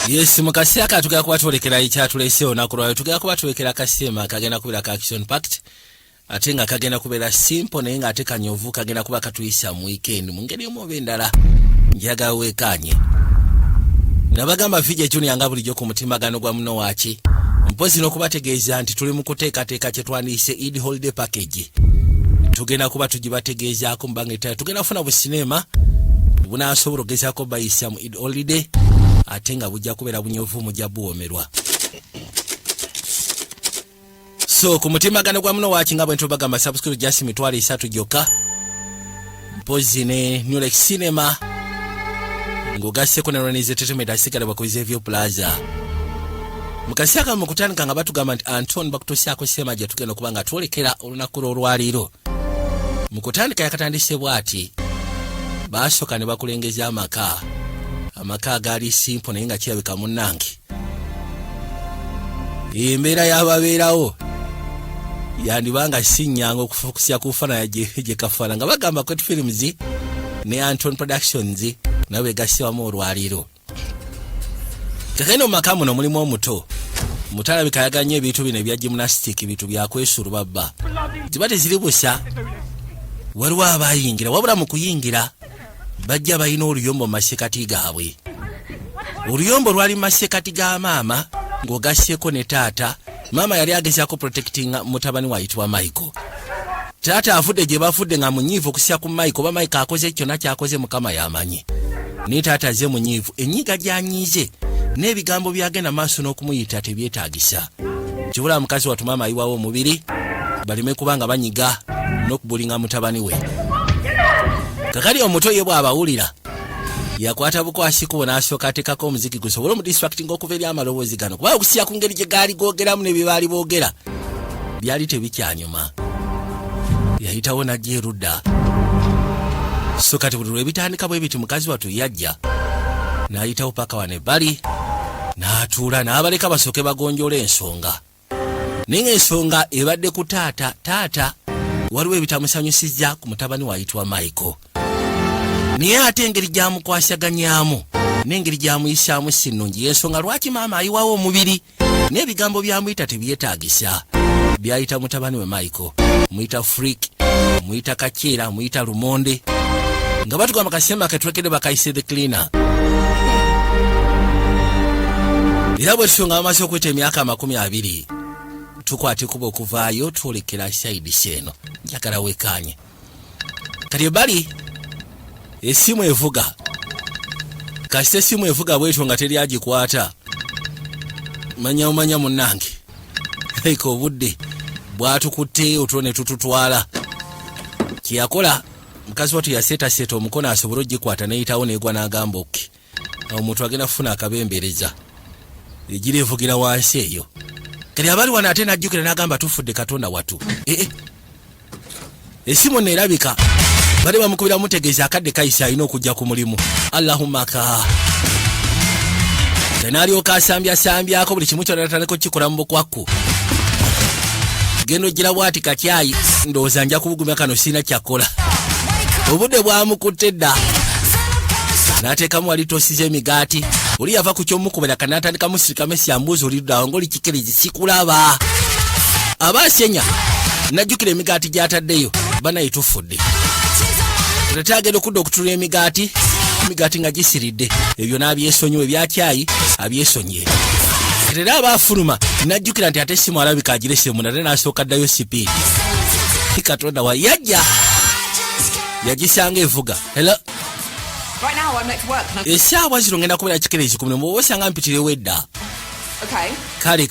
Yes, mukasaka tugenda kuba twolekera ekyatulese olunaku lwayo. Tugenda kuba twekera akasiema kagenda kubeera ka action packed. Ate nga kagenda kubeera simple naye nga ate kanyovu kagenda kuba katuyisa mu weekend. Mu ngeri omu oba endala njaga weekanye. Nabagamba Fije Junior nga bulijjo ku mutimbagano gwa muno waaki. Mpozi n'okubategeeza nti tuli mu kuteekateeka kye twandiyise Eid holiday package. Tugenda kuba tugibategeezaako mu bbanga ettaano. Tugenda kufuna bu sinema bunaasobola okugezaako bayisa mu Eid holiday. Ate nga bujja kubeera bunyovu mujja buwomerwa. So ku mutimbagano gwa muno waaki nga bwe ntubagamba subscribe just mitwalo 3 gyokka. Mpozi ne Nulex Cinema ngogasseko ne Ronize Entertainment asigala bakoze View Plaza. Mukasaka mukutandika nga batugamba nti Anton bakutosyako sema gye tugenda kubanga twolekera olunaku olwaliro. Mukutandika yakatandise bwati basooka ne bakulengeza amaka gali simple naye nga kirabika munnange. Embeera y'ababeerawo yandibanga sinnyango okufokusya ku fana gye kafana nga bagamba Kwet Films ne Anton Productions nawe gassiwamu olwaliro. Kakeno maka muno mulimu omuto mutalabika yaganye ebintu bino ebya gymnastic bintu byakwesuru babba tibate ziri busa waliwo abayingira wabula mu kuyingira bajja bayina oluyombo mu masekati gaabwe. Oluyombo lwali mu masekati ga maama ng'ogasseko ne taata. Maama yali agezaako protecting mutabani wayitibwa Michael. Taata afudde gye bafudde nga munyiivu okusya ku Michael. Oba Michael akoze kyonna kyakoze Mukama yamanyi. Ne taata ze munyiivu enyiga gyanyiize n'ebigambo byagenda maaso n'okumuyita tebyetaagisa. Kibula mukazi watu maama ayiwawo omubiri baleme kubanga banyiga n'okubulinga mutabani we. Kakali omuto ye bw'abawulira yakwata bukwasi kubo n'asooka ateekako omuziki gusobola mu distract ng'okuva eri amaloboozi gano kuba okusya ku ngeri gye gaali googeramu ne bye baali boogera byali tebikyanyuma. Yayitawo n'ajja erudda. So kati buli lwebitandika bwe biti mukazi watu yajja n'ayitawo paka wano ebbali n'atuula n'abaleka basooke bagonjoola ensonga. Naye ng'ensonga ebadde ku taata waliwo ebitamusanyusizza ku mutabani wayitibwa Michael. Naye ate engeri gyamukwasaganyaamu n'engeri gyamuyisaamu si nnungi. Y'ensonga lwaki maama ayiwawo omubiri n'ebigambo byamuyita tebyetaagisa. Byayita mutabani we Michael muyita freak, muyita kakyera, muyita lumonde nga batugamba kasemba ketwekede bakayise the cleaner. Era bwe tutyo nga bamaze okwita emyaka 20 tukwate kuba okuvaayo twolekera side seno njagala weekanye. Kati ebbali esimu evuga. Kasite esimu evuga bwetyo nga teri agikwata. Manya munnange. Eko obudde bwatukutte otulo ne tututwala. Kiyakola mukazi watu yaseeta omukono asobole ogikwata n'eyitawo n'egwa n'agamba oke. Omuntu agenda kufuna akabembereza. Ejiri evugira wansi eyo. Kati abali wana ate n'ajjukira n'agamba tufudde Katonda watu. Esimu neerabika. Bali bamukubira mutegeeza akadde kayisa alina okujja ku mulimu. Allahumma ka. Tenalyoka asambyako buli kimu kyonna nataneko kikola mu bukwakku. Gendo gira bwati kakyayi ndowooza nja kubugumya kano sina kyakola. Obudde bwamukutte dda. N'ateekamu wali tosize emigaati. Oli yava ku ky'omukubira kanatandika musirika Messi ambuuza oliddawo ng'oli kikirizi sikulaba. Abaasenya najjukira emigaati gy'ataddeyo banaye tufudde. Ate agenda okudda okutula emigaati nga gisiridde. Ebyo n'abyesonyiwa ebyakyayi abyesonyiye. Era abaafuluma najjukira nti ate simu alabika agirese munda ate n'asooka ddayo sipiidi. Katonda wa yajja yagisanga evuga. Hello. Right now I'm late for work. Essaawa zino ngenda kubeera kikeerezi ku mulimu oba osanga mpitirewo edda. Okay. Kale.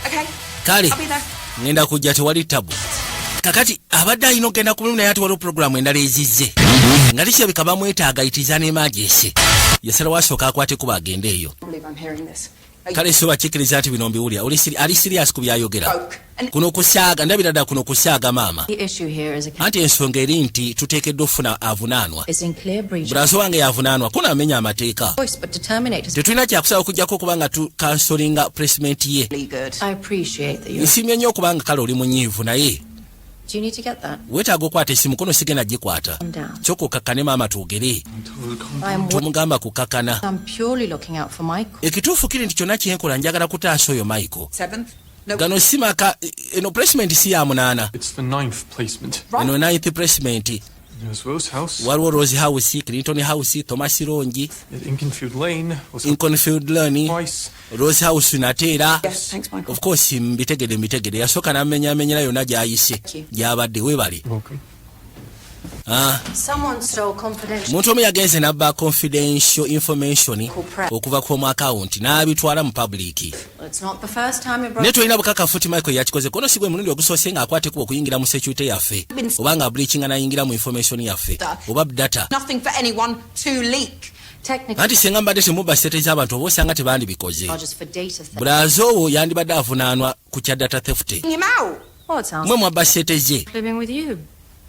Okay. Kale. I'll be there. Ngenda kujja tewali tabu. Kakati abadde alina okugenda ku mulimu naye ate waliwo puroguramu endala ezizze. Nga likirabika bamwetaaga ayitiriza n'emergency. Yasalawo asooka akwate kuba agende eyo. Kale soba kikiriza nti bino mbiwulira. Ali serious ku byayogera. Kuno kusaaga ndabira ddala kuno kusaaga maama. Anti ensonga eri nti tuteekeddwa ofuna avunaanwa. Bulaso wange yavunaanwa kuna amenya amateeka. Tetulina kyakusaba okujjako okubanga tukansolinga placement ye. Nsiimye nnyo okubanga kale oli munyiivu naye Do you need to get that? Weetaaga okukwata essimu kono sigenda gikwata. Calm down. Kyokukkakkane maama tuugere. Tomugamba kukakkana. I'm purely looking out for Michael. Ekituufu kiri nti kyonna kyenkola njagala kutaasa oyo Michael. 7th? No. Gano si maka eno placement si ya 8. It's the 9th placement. Eno 9th placement. There's Rose House. Waliwo Rose House, Clinton House, Thomas Rongi, At Inconfield Lane. Was Inconfield Lane, twice. Rose House nateera. Yes, thanks, Michael. Of course mbitegede yasooka n'amenyamenyera yonna gy'ayise gy'abadde weebale. Welcome. Someone stole confidential. Muntu omu yagenze n'abba confidential information okuva ku mu account n'abitwala mu public. Well, it's not the first time you Ne brought. tolina bukakafu ti Michael yakikoze kono si gwe mulundi ogusoose ng'akwate kuba okuyingira mu security yaffe oba nga breachinga n'ayingira mu information yaffe oba data. Nothing for anyone to leak. Technically, Anti singa mbadde temubba sete z'abantu oba osanga tebandibikoze. charges for data theft. Bulaze owo yandibadde avunaanwa ku kya data theft. Him out. Well, it sounds Mwe like mwabba sete ze. living with you.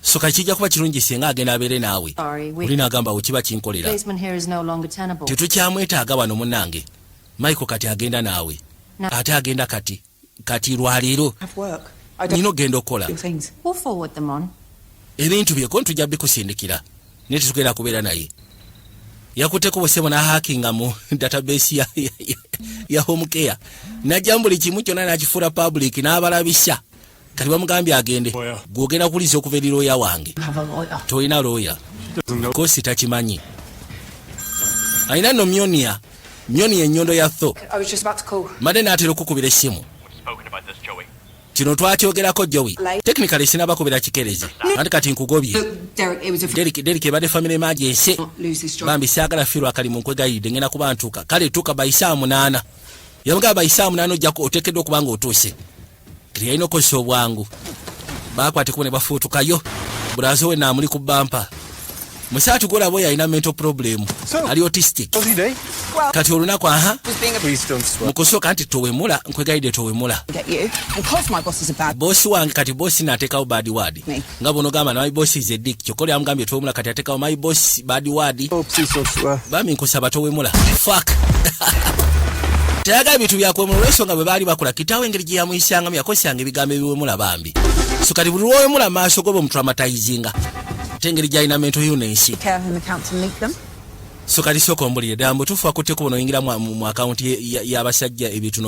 So kijja kuba kirungi singa agenda abeere naawe. Sorry, Oli n'agamba we kiba kinkolera. Basement here is no longer tenable. Tetukyamwetaaga wano munnange. Michael kati agenda naawe. Na- Ate agenda kati lwaleero Have work. I don't nina ogenda okukola. do things. We'll forward them on. Ebintu byeko ntujja bikusindikira naye tetugenda kubeera naye. Yakutteko busebo n'ahakinga mu database ya home care. Najja buli kimu kyonna n'akifuula public n'abalabisya. Kati bamugambye agende. Lawyer. Gwogenda kuliza okuva eri looya wange. Have a lawyer. Tolina looya. She doesn't know. Kosi takimanyi. Alina nno Myonia ennyondo ya Tho. I was just about to call. Madde n'atera okukubira essimu. Spoken about this, Joey. Kino twakyogerako Joey. Technically sinaba kubira kikerezi. Anti kati nkugobye. Look, Derek, it was a Derek ebadde family emergency. lose this job. Bambi saagala fiirwa akali mu nkwegayidde ngenda kuba ntuuka. Kale tuuka by saa 8. Yamugamba by saa 8 ojjako oteekeddwa okuba nga otuuse. Kati yalina okukozesa obwangu. Baakwateko ne bafuutukayo. Bulazo we naamuli ku bampa. Musaatu golaba oyo alina mental problem. So- Ali autistic. Was he there? Kati olunaku aha. Was being a Please don't swear. Mukusooka nti towemula nkwegayidde towemula. get you. And because my boss is a bad. Bosi wange kati bosi n'ateekawo bad word. Me. Nga bono gamba na my boss is a dick. Kyokoli amugambye towemula kati ateekawo my boss bad word. Oh, please don't swear. Bami nkusaba towemula. Fuck. Teyagala ebintu byakwemula olw'ensonga bwe baali bakola kitaawe engeri gye yamuyisangamu yakosanga ebigambo ebiwemula bambi. So kati buli lw'owemula maaso go bamutramatizinga. Ate engeri gy'alina mental illness. Care of him accounts and link them. So kali sooka ombulire ddala mbutuufu akutteko buno oyingira mu akawunti y'abasajja ebintu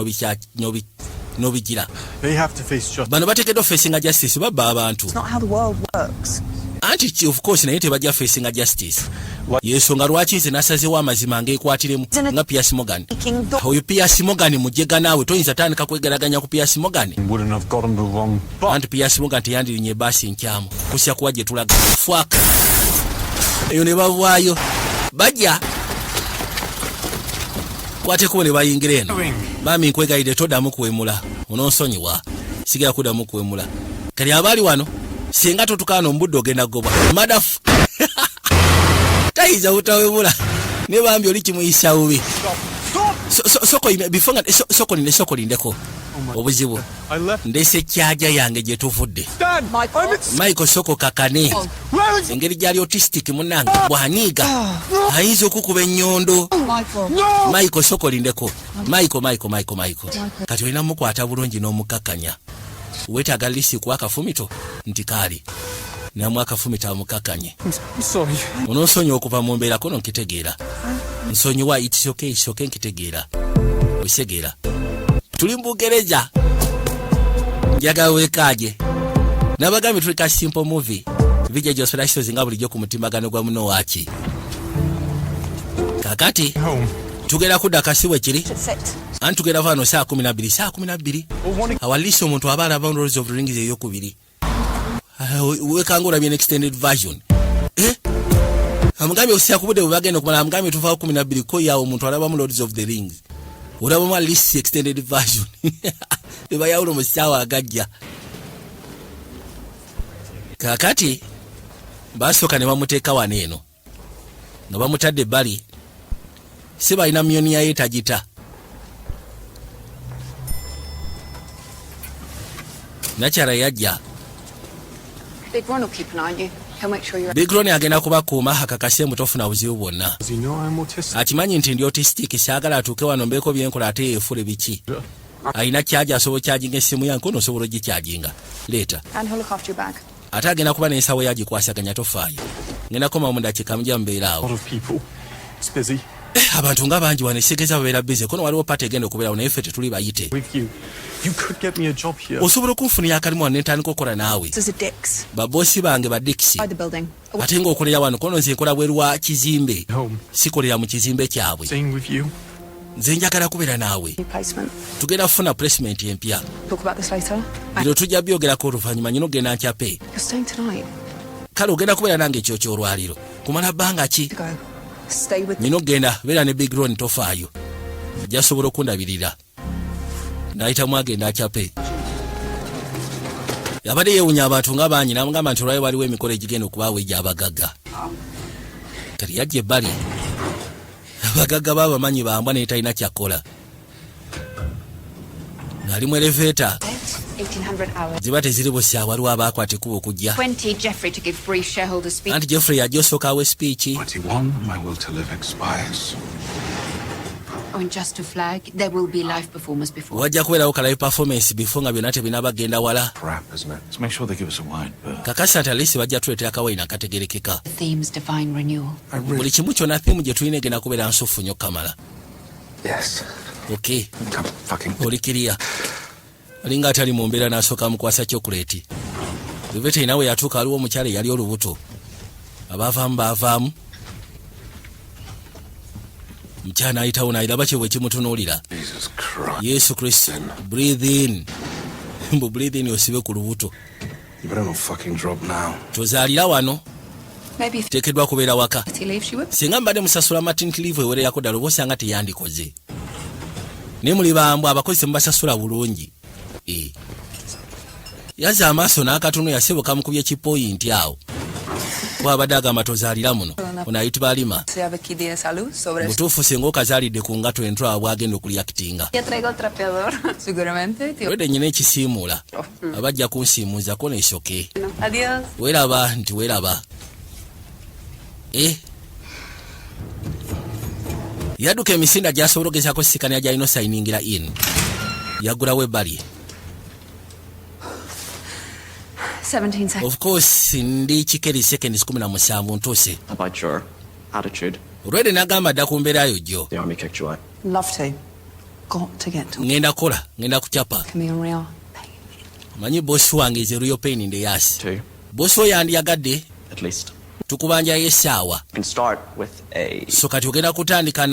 n'obigira. They have to face justice. Bano bateekeddwa facing justice babba abantu. It's not how the world works. Anti of course naye tebajja facing justice. Yensonga lwaki nze nasazeewo amazima ng'ekwatiremu nga Piers Morgan. Oyo Piers Morgan mujjega naawe toyinza tandika kwegeraganya ku Piers Morgan. Wouldn't have gotten the wrong button. Anti Piers Morgan teyandirinnye baasi nkyamu kusya kuwa gye tulaga. Fuck. Eyo ne bavaayo. Bajja. Kwateko ne bayingira eno. Bami nkwegayidde toddamu kuwemula. Ononsonyiwa. Sigera kuddamu kuwemula. Kali abaali wano singa totukaana omubudde ogenda gobwa. Madafu. Tayinza butawemula. Ne bambi oli kimuyisa bubi. Soko lindeko. Obuzibu. I left. Ndese kyaja yange gye tuvudde. Dad! Michael Soko kakane. Where is he? Engeri gyali autistic munnange bw'anyiiga ayinza okukuba ennyondo. Michael. No! Michael Soko lindeko. Michael. Kati olina mukwata bulungi n'omukakkanya. Weetaaga lisi kuwa akafumito nti kaali. Namu akafumito amukakkanye. I'm sorry. Ononsonyiwa okuva mu mbeera kono nkitegeera. Nsonyiwa it's okay nkitegeera. Osegeera. Tuli mu Bugereza. Njagala weekaaje. Nabagambye tuli ka simple movie. Vijja Josperations nga bulijjo ku mutimbagano gwa muno waaki. Kakati Home. tugenda kudda kasiwe kiri. Sit. Anti tugenda vano saa 12. Oh, one. Awalisa omuntu aba alaba Lords of the Rings ey'okubiri. Wekanga olabye an extended version. Amugambye osya kubudde bwe bagenda okumala amugambye tuvaawo 12 ko yawo omuntu alabamu Lords of the Rings. Olabamu at least extended version. Eba yawulo mu ssaawa agajja. Kakati basooka ne bamuteeka wano eno. Nga bamutadde ebbali. Si balina Myonia ye tagita. Nakyala yajja. Big Ron will keep an eye on you. He'll make sure you're. Big Ron agenda kubakuuma akakase mutofuna buzibu bwonna. Does he know I'm autistic? Akimanyi nti ndi autistic saagala atuuke wano mbeeko byenkola ate yeefule biki. alina kyaja asobola kyajinga essimu yange ono osobola ogikyajinga leeta And he'll look after your bag. ate agenda kuba n'ensawo yagikwasaganya tofaayo ngenda koma mu dakiika mujja mubeera A lot awo of people. It's busy. abantu nga bangi wano esigeza babeera bize kono waliwo pati egenda okubeerawo naye ffe tetuli bayite With you. You could get me a job here. osobola okunfunira akalimu wano nentandika okukola naawe This is a Dick's. baboosi bange ba dikisi By the building. ate ng'okolera wano kono nze nkola bweru wa kizimbe Home. sikolera mu kizimbe kyabwe Staying with you. nze njagala kubeera naawe New placement. tugenda kufuna placement empya Talk about this later. bino tujja byogerako oluvannyuma nyina ogenda nkyape You're staying tonight. kale ogenda kubeera nange ekyo kyolwaliro kumala bbanga ki To go. Stay with nyina ogenda beera ne big ron tofaayo jasobola okundabirira nayitamu agenda akyape yabadde yeewunya abantu nga bangi namugamba nti olwayo waliwo emikolo egigenda okubaawo egy'abagagga kati yajja ebbali abagagga baabamanyi bambwa naye talina kyakkola ng'ali mu elevator 1800 hours. ziba teziri busa waliwo abaakwata ekkuba okujja 20 Jeffrey to give brief shareholder speech. anti jeffrey yajja osooka awo espiiki 21, my will to live expires. Oh, and just to flag, there will be live performers before. wajja kubeerawo kalayo performance bifo nga byonna tebinaabagenda wala Crap, isn't it? Let's make sure they give us a wine berth. kakasi nti alisi bajja tuleetera akawayini akategerekeka The themes define renewal. buli kimu kyonna thimu gye tulina egenda kubeera nsufu nnyo kamala Yes. ok Come fucking. olikiriya alinga atali mu mbeera n'asooka mukwasa chokuleti bivete nawe yatuuka aliwo omukyala eyali olubuto abaavaamu baavaamu mukyala n'ayitawo n'ayiraba kye bwe kimutunuulira Jesus Christ. yesu kristo breathe in mbu breathe in osibe ku lubuto You better not fucking drop now. tozaalira wano Maybe if teekeddwa kubeera waka he leaves, she would. singa mbadde musasula maternity leave ewererako ddala oba osanga teyandikoze naye muli bambu abakozi temubasasula bulungi yazza amaaso n'akatono yaseboka mukubye ekipoyinti awo kuba abadde agamba tozaalira muno ono ayitibwa alima Se llama aquí de salud sobre eso. butuufu singa okazaalidde ku ngato entwa bwagenda okuliyakitinga Ya traigo el trapeador. Seguramente, tío. wedde nyina ekisiimuula abajja kunsiimuuzako neesoke Adiós. weeraba nti weeraba yadduka emisinda gy'asobola ogezaako sikanira gy'alina osayiningira in yaggulawo ebbali 17 seconds. of course ndi kikeri seconds 17 ntuuse About your attitude. olwedde n'agamba dda ku mbeerayo jjo The army kicked you out. Love to. Got to get to ngenda kukola ngenda kucapa Camille Real. manyi bosi wange is a real pain in the ass Two, bosi oyo yandiyagadde at least. tukubanjayo essaawa You can start with a so kati ogenda kutandika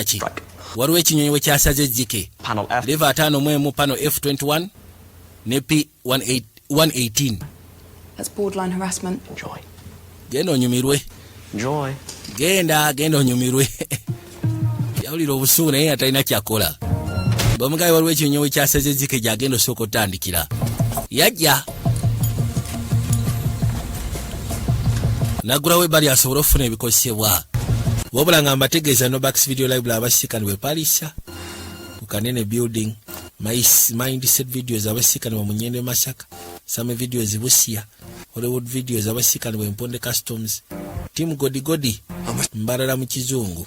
ki strike. waliwo ekinyonyi we kyasaze ejjike Panel F. leva 5 pano f21 ne p118 That's borderline harassment. Enjoy. genda onyumirwe Enjoy. genda onyumirwe yawulira obusubu naye atalina kyakola bamugabe waliwo ekinyonyi we kyasaze ejjike gyagenda osooka otandikira yajja naggulawo ebbali asobole okufuna ebikozesebwa wabula nga mbategeeza Nobax Video Library abasikanibwe palisa ku Kanene building mindset videos abasikanibwe mu Nyende Masaka Same videos Busia Hollywood videos abasikanibwe Mponde Customs Team Godi Mbarara mu Kizungu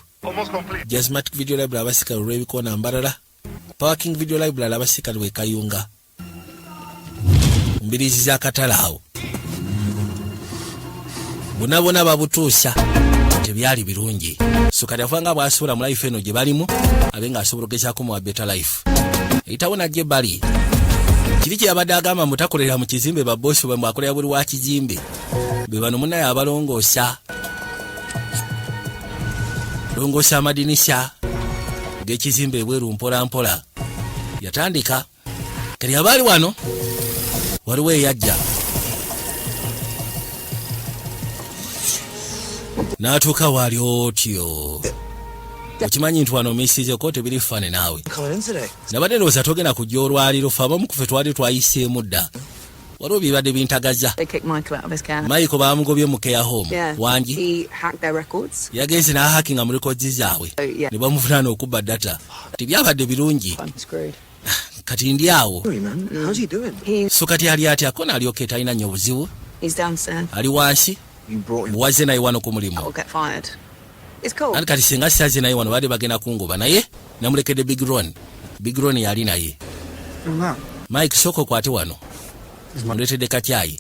Jazzmatic Video Library abasikanibwe Olwebikoona Mbarara Parking Video Library abasikanibwe Kayunga mbirizi za katalaawo bonna babutuusa tebyali birungi so kati afanga bw'asobola mu life eno gye balimu abe ng'asobola ogezaako mu better life eyitawo najja ebbali kiri kye yabadde agamba mutakolera mu kizimbe babbosi bwe mwakolera buli wa kizimbe be bano munnaye abalongoosa longoosa amadinisha g'ekizimbe ebweru mpolampola yatandika kati abaali wano waliwo eyajja n'atuuka wali otyo okimanyi nti wano misiizeko tebiri fane naawe nabadde ndowooza togenda kujja olwaliro fe abamu ku ffe twali twayiseemu dda waliwo bibadde bintagaza They kicked Michael out of his car. Michael bamugobye mu care home Yeah. wangi He hacked their records. yagenze n'ahakinga mu rekodzi zaabwe Oh, yeah. ne bamuvunaana okubba data tebyabadde birungi I'm screwed. kati ndi awo Man, how's he doing? so kati ali atya ko naalyoke talina nnyo obuzibu He's downstairs. ali wansi You brought him. buwaze naye wano ku mulimu I'll get fired. It's cool. ati kati singa saze naye wano baadde bagenda kungoba naye namulekedde Big Ron yali naye. Mike soko kwate wano. Muletedde katyayi.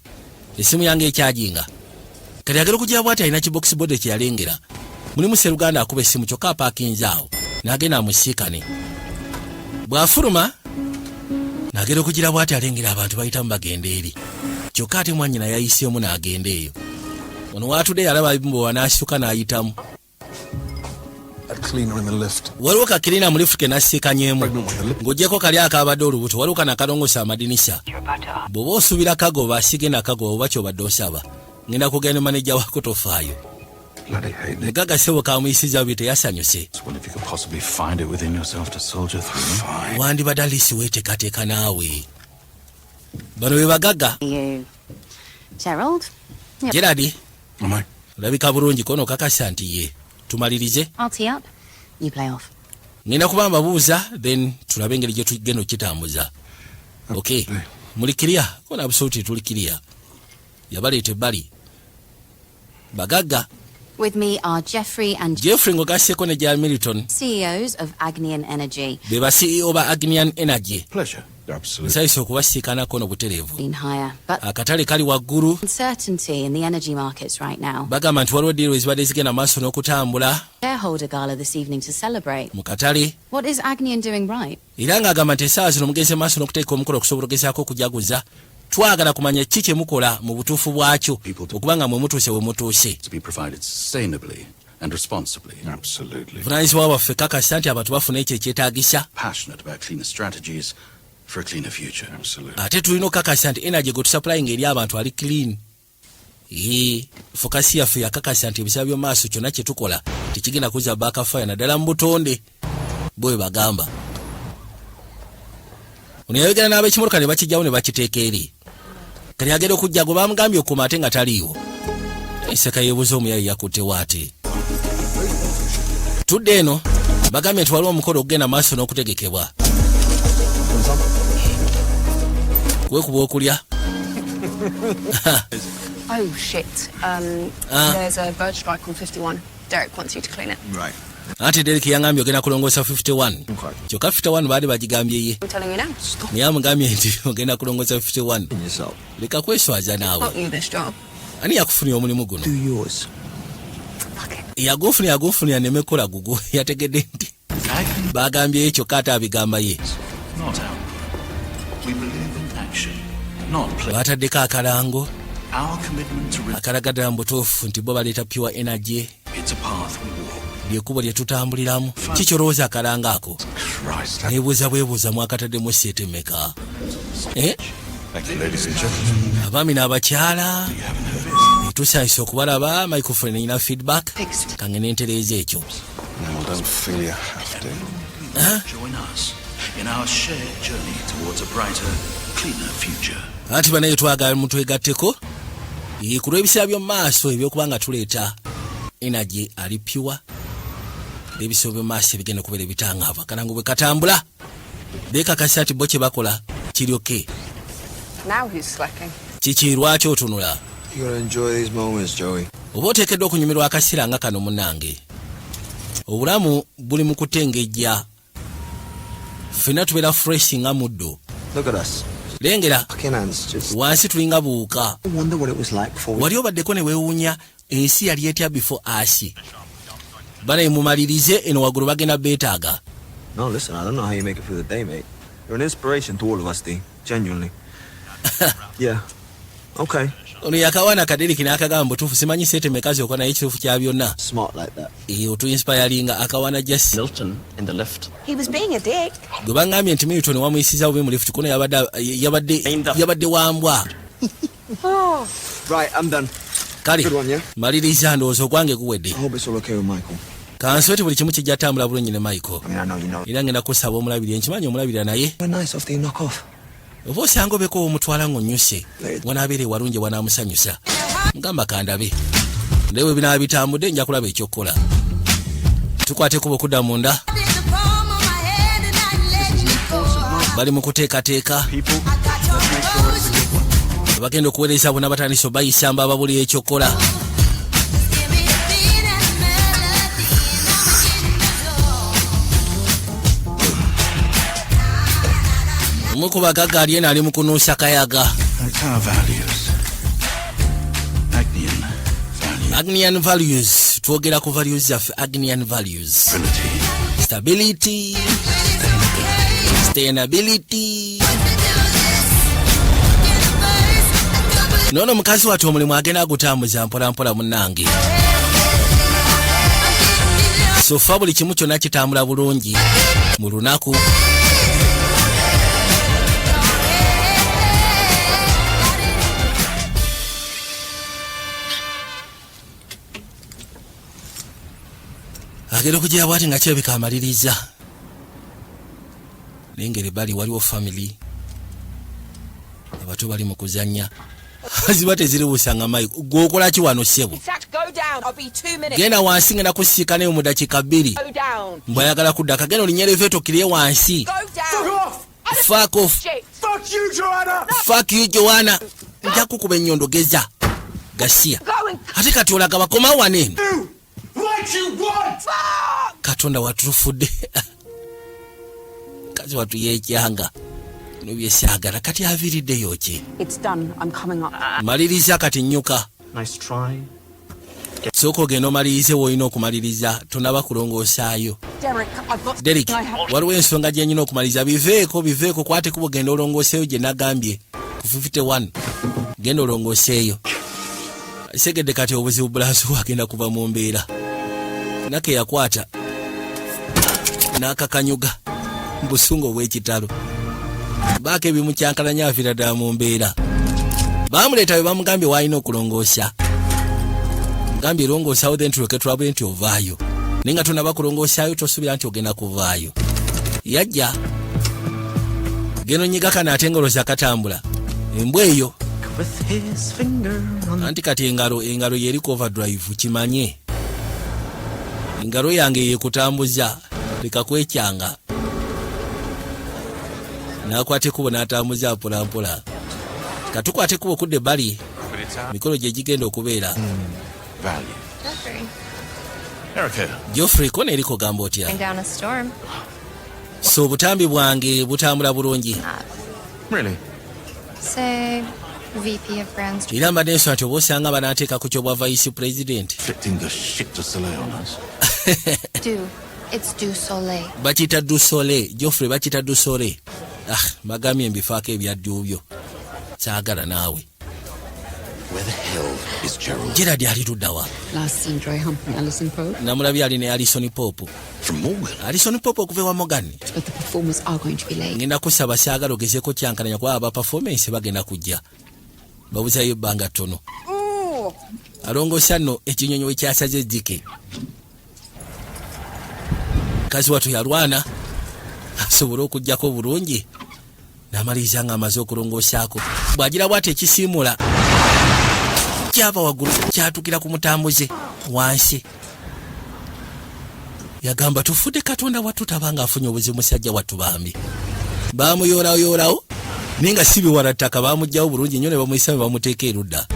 Esimu yange ekyajinga. Kati agera kujja bwati alina kibox board kyalengera. Mulimu Seruganda akuba esimu kyokka paakinzaawo. N'agenda amusiikane. Bw'afuluma n'agera okugira bwati alengera abantu bayitamu bagenda eri. Kyokka ate mwannyina yayiseemu n'agenda eyo. Ono waatudde yalaba ebimbo wanaasituka n'ayitamu. Cleaner in the lift. Waliwo kakirina mu lift ke nasiikanyemu. Ng'oggyeko kali akabadde olubuto waliwo kana kalongosa amadinisa. Bw'oba osuubira kagoba asigenda kagoba oba kyobadde osaba. Ngenda kugenda maneja wako tofaayo. Bloody hate it. Mugaga sebo kamuyisiza bite yasanyuse. Well, if you could possibly find it within yourself to soldier through. Wandi badalisi weteekateeka naawe. Bano be bagagga. You, Gerald? Yep. Gerard, Am I? olabika bulungi kono kakasa nti ye. Tumalirize. I'll tee up. You play off. Ngenda kuba mbabuuza then tulabe engeri gye tugenda okukitambuza. Okay. Mulikiria kona absolutely tulikiria. Yabaleeta ebbali. Bagagga. With me are Jeffrey and Jeffrey ngogasseko ne Jal Milton. CEOs of Agnian Energy. Be ba CEO ba Agnian Energy. Pleasure. Absolutely. Nsayise okubasiikanako n'obutereevu. Been higher, but Akatale kali waggulu. uncertainty in the energy markets right now. Bagamba nti waliwo deal ezibadde zigenda maaso n'okutambula Shareholder gala this evening to celebrate. mu katale. What is Agnian doing right? Era ng'agamba nti essaawa zino mugenze maaso n'okuteeka omukolo okusobola okugezaako okujaguza. Twagala kumanya ki kye mukola mu butuufu bwakyo okubanga mwe mutuuse we mutuuse. To be provided sustainably and responsibly. Absolutely. Buvunaanyizibwa bwaffe kakasa nti abantu bafuna ekyo ekyetaagisa. Passionate about cleaner strategies for a cleaner future. Absolutely. Ate tulina okukakasa nti energy gwe tusupplying eri abantu ali clean. Fokasi yaffe yakakasa nti ebisaba by'omu maaso kyonna kye tukola tekigenda kuzza backfire naddala mu butonde bwe bagamba. Ono yayogera n'ab'ekimotoka ne bakijjawo ne bakiteeka eri. Kati agenda okujja gwe bamugambye okukuma ate nga taliiwo. Enseka yeebuuza omuyayi yakutte waate. Tudde eno bagambye nti waliwo omukolo okugenda maaso n'okutegekebwa. Kwekuba okulya. Oh, shit. There's a bird strike on 51. Derek wants you to clean it. Right. Ate Derek yangambye ogenda kulongoosa 51. Kyokka 51 baali bagigambye ye. I'm telling you now. Naye amugambye nti ogenda kulongoosa 51. In yourself. Leka kweswaza naawe. Got you this job. Ani yakufunira omulimu guno? Do yours. Yagufunira nemekola gugu yategedde nti bagambye kyokka ate abigamba ye. Not out. We believe in action, not play. Bataddeko akalango Our commitment to akalagadala mu butuufu nti bo baleeta pure energy. it's a path we walk. Lyekubo lye tutambuliramu. Kikyolowooza akalango ako. Christ. Neebuuza bwebuuza mwakataddemu seete mmeka? Ladies and gentlemen. Abaami n'abakyala tusaanyise okubalaba microphone erina feedback kange nentereeza ekyo. No, don't feel you have to. Join us in our shared journey towards a brighter, cleaner future. Anti banaye twagala mutwegatteko ku lw'ebiseera by'omu maaso ebyokubanga tuleeta energy ali pure. Ebiseera by'omu maaso ebigenda kubeera ebitangaavu akalango bwe katambula beekakasa nti bo kye bakola kiryoke. Now who's slacking? Kiki lwaki otunula? You gotta enjoy these moments, Joey. Oba oteekeddwa okunyumirwa akaseera nga kano munnange. Obulamu buli mu kutengejja. Ffenna tubeera fresh nga muddo. Look at us. Lengera Fucking hands. Just wansi tulinga buuka. I wonder what it was like before we... Wali obaddeko ne weewuunya ensi yali etya before asi. Banaye mumalirize eno waggulu bagenda beetaaga. No, listen, I don't know how you make it through the day, mate. You're an inspiration to all of us, D. Genuinely. Yeah. Okay. Ono yakawaana akaderiki n'akagamba butuufu simanyi seete mekazi okola naye ekituufu kya byonna. Smart like that. Otuinspiringa akawaana Jesse. Milton in the lift. He was being a dick. Gwe bangambye nti Milton wamuyisiza bubi mu lift kono yabadde wambwa. Right, I'm done. Kale Good one, yeah? maliriza ndowooza ogwange guwedde. I hope it's all okay with Michael. Kansweti buli kimu kijja tambula bulungi ne Michael. I mean, I know you know. Era ngenda kusaba omulabirira nkimanyi omulabirira naye. We're nice after you knock off. Oba osanga obeko omutwala ng'onnyuse wanaabeere walungi wanaamusanyusa. Mugamba kandabe. Ndewe binaaba bitambudde nja kulaba ekyokkola. Tukwateko okudda munda. Bali mu kuteekateeka. Bagenda okuweereza bonna batandise bayisamba ababuli ekyokkola. omu ku bagagga ali eno ali mu kunuusa kayaga. That's our values. Agnian values. Twogera ku values zaffe. Agnian values. Stability. Sustainability. Nono mukazi watu omulimu agenda agutambuza mpola mpola munnange. Sofa buli kimu kyonna kitambula bulungi mu lunaku. Agera okujja bwati nga kyebika amaliriza. Nengeri bali waliwo family. Abato bali mu kuzannya. Azibate ziri busanga mayi. Gwokola ki wano sebo? Genda wansi ngenda kusiika naye mu dakika 2. Mbwayagala kudda kagenda olinya elevator kiriye wansi. Fuck off. Fuck you, Joanna! Fuck you, Joanna. Nja kukuba ennyondo geza. Gasia. Ate kati olaga bakoma wanene. What you want? Katonda watufudde. Kazi watu yekyanga. Nobyesagala kati aviriddeyo ki? It's done. I'm coming up. Maliriza kati nnyuka. Nice try. Soko geno malirize woyina okumaliriza tunaba kulongoosaayo. Derek, I've got... Derek, waliwo ensonga gye nyina okumaliriza. Biveeko kwate kubo genda olongooseeyo gye nagambye ku 51. Genda olongooseeyo. Segedde kati obuzibu bulaso wagenda kuva mu mbeera. Nake yakwata n'akakanyuga busungu bw'ekitalo. Baake bimukyankalanya afira ddala mu mbeera. Baamuleeta bwe bamugambye waalina okulongoosa. Gambye longoosawo then tuloke tulabe nti ovaayo. Naye nga tonaba kulongoosaayo tosuubira nti ogenda kuvaayo. Yajja. Geno nyiga kana ate engalo zakatambula. Embwa eyo. Anti kati engalo yeriko overdrive kimanye. Engalo yange yekutambuza leka kwekyanga. Nakwate kubo n'atambuza mpola mpola. Katukwate kubo kudde bali. Mikolo gye gigenda okubeera. Value. Erica. Geoffrey kone eriko gamba otya. Down a storm. So obutambi bwange butambula bulungi. Really? Say, VP of Brands. Era mbadde nsoma nti oba osanga banaateeka ku kyobwa vice president. Flicking the shit to Soleil on us. It's Du Soleil. Bakiyita Du Soleil. Geoffrey bakiyita Du Soleil. Magambye embifaako ebyaddu byo. Saagala naawe. Where the hell is Gerald? Gerald ali luddawa. Last seen dry humping Alison Pope. Namulabye ali ne Alison Pope. From Morgan? Alison Pope okuva ewa Morgan. But the performers are going to be late. Ngenda kusaba saagala ogezeeko kyankalanya kuba aba performance bagenda kujja. Babuzayo ebbanga ttono. Alongoosa nno ekinyonyi we kyasaze ezzike. Kazi watu yalwana. Asobole okujjako bulungi. N'amaliriza nga amaze okulongoosaako. Bw'agira bw'ate ekisiimula. Kyava waggulu kyatukira ku mutambuze wansi. Yagamba tufudde Katonda wattu tabanga afunye obuzibu musajja wattu bambi. Baamuyoolawo naye nga si biwala ttaka baamugjawo bulungi nnyo ne bamuyisa bamuteeka erudda.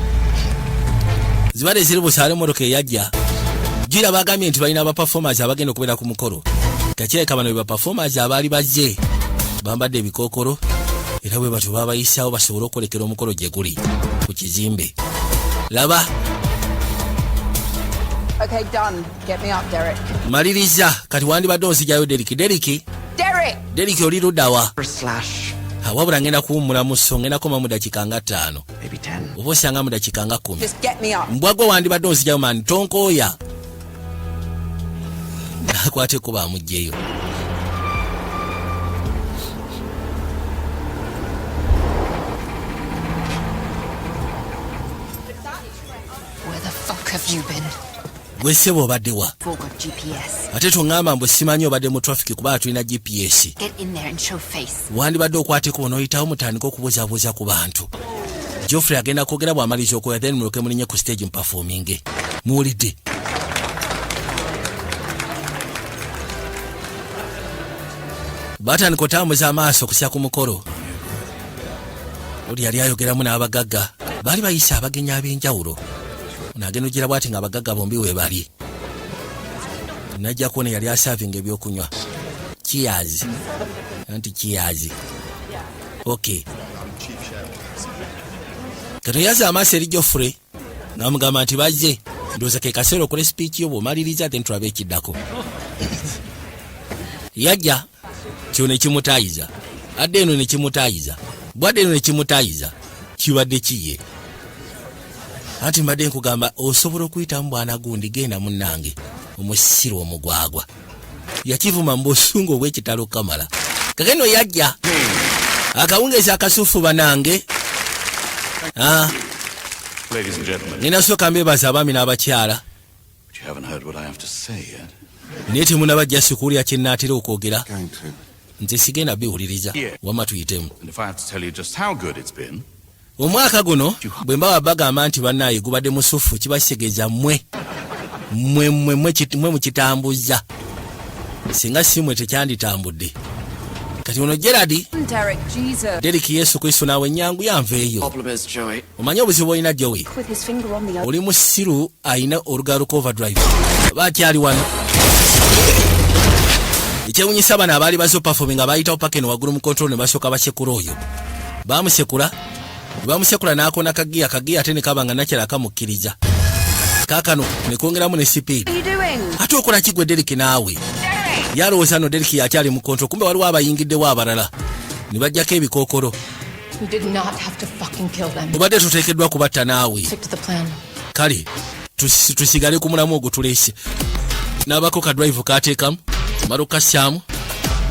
Zibadde ziri busaale emmotoka eyajja. Gira bagambye nti balina abaperformers abagenda okubeera ku mukolo. Kakireka bano be baperformers abaali bazze. Bambadde ebikookolo era bwe batyo baabayisaawo basobole okwolekera omukolo gye guli ku kizimbe. Laba. Okay, done. Get me up, Derek. Maliriza kati wandibadde onzijayo Derek. Derek oli luddawa. Wabula ngenda kuwummula mu sso ngenda koma mu dakika nga 5. Maybe 10. Oba osanga mu dakika nga 10. Just get me up. Mbwagwa wandibadde onzijayo mani tonkooya. Akwate kuba amugjeyo. Where the fuck have you been? Gwe ssebo obadde wa? Forgot GPS. Ate tongamba mbu simanyi obadde mu traffic kuba tulina GPS. Get in there and show face. Wandibadde okwateko onooyitawo mutandika okubuzaabuuza ku bantu. Geoffrey agenda kwogera bw'amaliriza okwoya then muloke mulinye ku stage mpafuminge. Muwulidde? Batandika otambuza amaaso okusya ku mukolo. Oli yali ayogeramu n'abagagga. Baali bayisa abagenyi ab'enjawulo. Nagenda ogira bwati nga abagagga bombi we bali. Najja kuona yali asavinga ebyokunywa. Cheers. Anti cheers. Okay. Kano yaza amaaso eri Geoffrey n'amugamba nti bajje ndowooza ke kaseera okole speech yo bw'omaliriza then tulabe ekiddako. Yajja kyo ne kimutaayiza adde eno ne kimutaayiza bwadde eno ne kimutaayiza kibadde kiye. Ati mbadde nkugamba osobola okuyitamu bwana gundi genda munnange omusiro omugwagwa. Yakivuma mbusungu obw'ekitalo kamala. Kakeno yajja akawungeza akasufu banange. Ladies and gentlemen, ninasooka mbebaza abaami n'abakyala. but you haven't heard what I have to say yet. Naye temunabajja sikuulya kye nnaatera okwogera. Going to. Nze sigenda biwuliriza Yeah. wamma tuyitemu. And if I have to tell you just how good it's been, Omwaka guno bwe mbawa bagamba nti bannaaye gubadde musufu kibasegeeza mmwe mukitambuza. Singa simwe tekyanditambudde. Kati ono Gerard Derek, Jesus. Derek Yesu Kristo naawe ennyangu yanveeyo. Problem is, Joey. Omanyi obuzibu olina Joey? With his finger on the Oli musiru ayina olugalo overdrive. Bakyali wano. Ekyewunyisa bano abaali bazo performing abayitawo pakeno waggulu mu control ne basooka basekula oyo. Bamusekula n'akona kagiya ate ne kaba nga nakyala akamukkiriza. Kaakano ne kwongeramu ne speed. What are you doing? Ate okola kigwe Derek naawe. Yalowooza no Derek yakyali mu control kumbe waliwo abayingiddewo abalala. Ne bajjako ebikookolo. You did not have to fucking kill them. Obadde tuteekeddwa kubatta naawe. Stick to the plan. Kale tusigale ku mulamu ogwo tuleese. N'abako ka drive kaateekamu maro kassaamu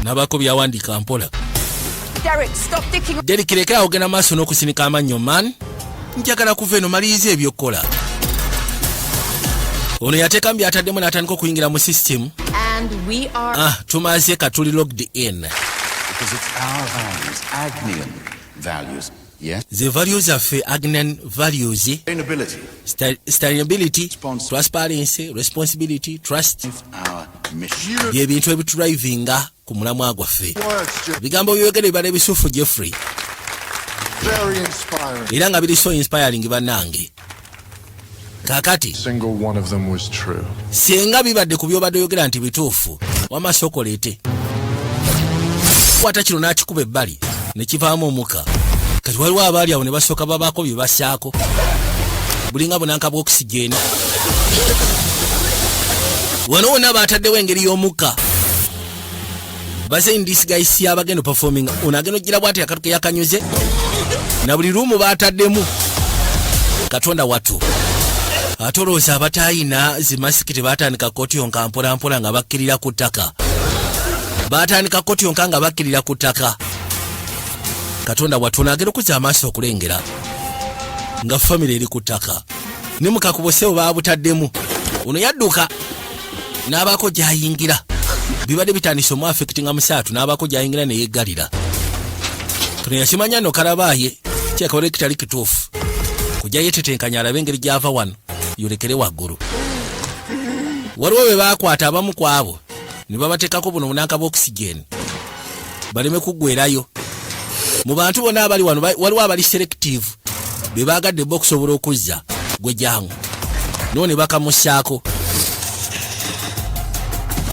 n'abako byawandiika mpola. Derek, stop dicking. Derek lekera ogenda maaso n'okusinika amannyo man. Njagala kuva eno maliriza ebyokkola. Ono yateekamu byataddemu n'atandika okuyingira mu system. And we are... Tumaze katuli logged in. because it's our values, Agnian values, yes? The values zaffe Agnian values. Sustainability, Sustainability, transparency, responsibility, trust. our mission. Bye bintu ebitudrivinga ku mulamwa gwaffe. Bigambo byogere bibala ebisufu Jeffrey. Very inspiring. Era nga biri so inspiring bannange. Kakati Single one of them was true. senga bibadde ku byobadde oyogera nti bituufu wamma sokoleete. Kwata kino n'akikuba ebbali ne kivaamu omuka. Kati waliwo abaali awo ne basooka babaako bye bassaako. Bulinga bunanka bw'okusigeeni. Wano wonna baataddewo engeri y'omukka. Baze indisguise y'abagendo performing. Ono agenda ogira bw'ati akatu ke yakanyuze. Na buli luumu baataddemu. Katonda watu. Atolooza abatayina zimasiki tebaatandika kotiyonka mpola nga bakkirira ku ttaka. Baatandika kotiyonka nga bakkirira ku ttaka. Katonda watu n'agenda okuzza amaaso okulengera nga famire eri ku ttaka. Ne mukakubosewo baabutaddemu. Ono yadduka n'abaako gy'ayingira. Bibadde bitandise omu affectinga musaatu n'abaako gy'ayingira ne yeggalira. Kano yakimanya nno kalabaaye kyekawole kitali kituufu. Kujja yetetenkanya alabe engeri gy'ava wano yolekere waggulu. Waliwo be baakwata abamu ku abo ne babateekako buno bunanka bw'okusigeni baleme kuggwerayo. Mu bantu bonna abali wano waliwo abali selective be baagadde bo okusobola okuzza gwe jangu noo ne bakamussaako.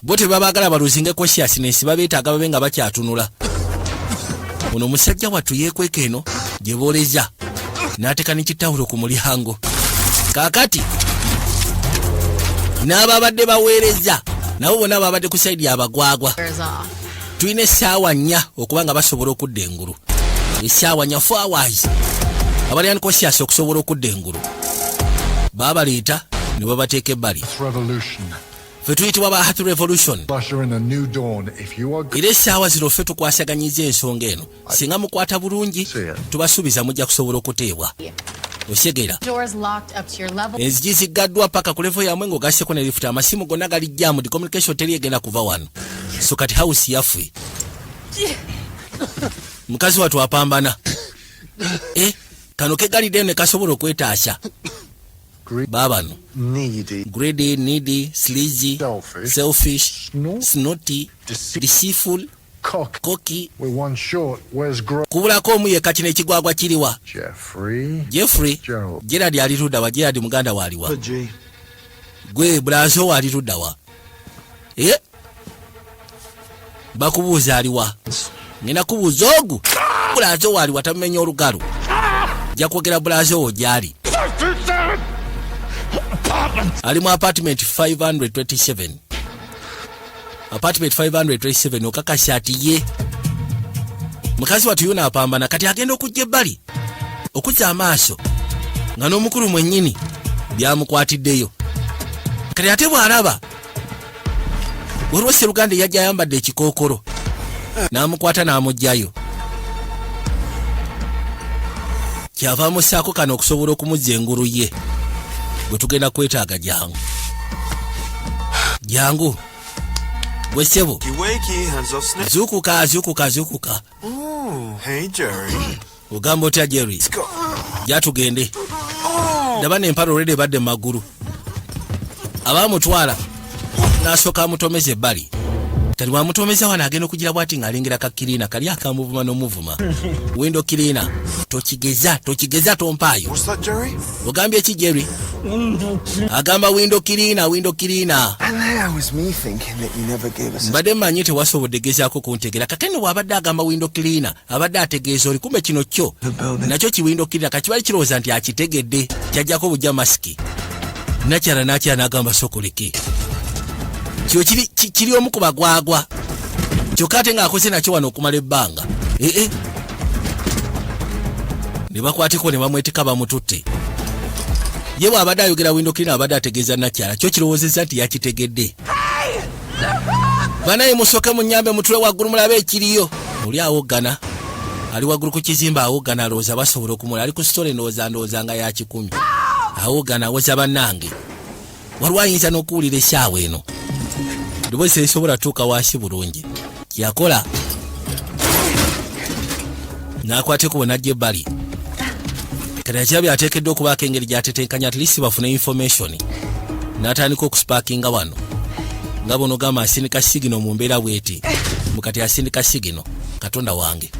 Bo tebabaagala baluzinge consciousness babeetaaga babe nga bakyatunula. Ono omusajja wattu yeekweka eno gye booleza n'ateeka n'ekitawulo ku mulyango. Kaakati n'ababadde baweereza nabo bonna babadde ku sayidi abagwagwa. Tulina essaawa 4 okuba nga basobola okudda engulu. Essaawa 4 4 hours abali unconscious okusobola okudda engulu. Baabaleeta ne babateeka ebbali. Revolution. Ffe tuyitibwa ba Health Revolution. Usher in a new dawn. If you are good, Era essaawa zino ffe tukwasaganyiza ensonga eno. Singa mukwata bulungi tubasuubiza mujja kusobola okuteebwa. Osegera. Doors locked up to your level. Enzigi ziggaddwa paka ku level yamwe ng'ogasseko ne lifuta. Amasimu gonna gali jammed. Communication teri egenda kuva wano. So kati house yaffe. Mukazi watu apambana. Kano kegalidde ne kasobola okwetaasa. Babano. Greedy, needy, sleazy, selfish, snotty, deceitful, cocky. with one short, where's Kubulako omu yekka kino ekigwagwa kiriwa. Jeffrey. Gerard ali ludda wa. Gerard muganda waaliwa. Gwe Brazo ali ludda wa. Bakubuuza aliwa. Ngenda kubuuza ogu. bulazo wali watamenya olugalo ja kwogera bulazo wo gyali ali mu apartment 527 okakasya ati ye mukazi watu yuna apambana kati agenda okujja ebbali okuzza amaaso nga n'omukulu mwennyini byamukwatiddeyo kati ate bw'alaba waliwo Sseruganda yajja ayambadde ekikookolo n'amukwata n'amugjayo kyava amussaako kano okusobola okumuzza engulu ye gwe tugenda kwetaaga jangu gwe ssebo zuukuka ogamba otya Jerry jatugende ndaba n'empalo olwedde badde mu magulu abaamutwala n'asooka amutomeza ebbali kati bwamutomeza wano agenda okugira bwati ng'alengera kakiriina kali akamuvuma n'omuvuma windo kiriina tokigeza tompaayo ogambye ki Jerry agamba windo kiriina mbadde mmanyi tewasobodde gezaako kuntegera kakene bw'abadde agamba windo kiriina abadde ategeeza oli kumbe kino kyo nakyo kiwindo kiriina kakibali kirowooza nti akitegedde kyajjako bujja masiki nakyala n'agamba sokoleke kyo kiri omu ku bagwagwa kyokka ate ng'akoze nakyo wano okumala ebbanga ne bakwateko ne bamwetika bamututte ye bw'abadde ayogera windo kiriina abadde ategeeza nakyala kyo kirowoozezza nti yakitegedde banaye musooke munnyambe mutule waggulu mulabe ekiriyo oli awoggana ali waggulu ku kizimba awoggana alowooza basobola okumula ali ku sitole ndowooza nga ya 10 awoggana awoza bannange waliwo ayinza n'okuwulira essaawa eno ddoboozi erisobola tuuka wansi bulungi kyakola n'akwateko bwenajja ebbali kati akirabye ateekeddwa okubaako engeri gy'atetenkanya atlisi bafune information n'atandika okusipaakinga wano nga bono gamba asindika sigino mu mbeera bweti mukati asindika sigino katonda wange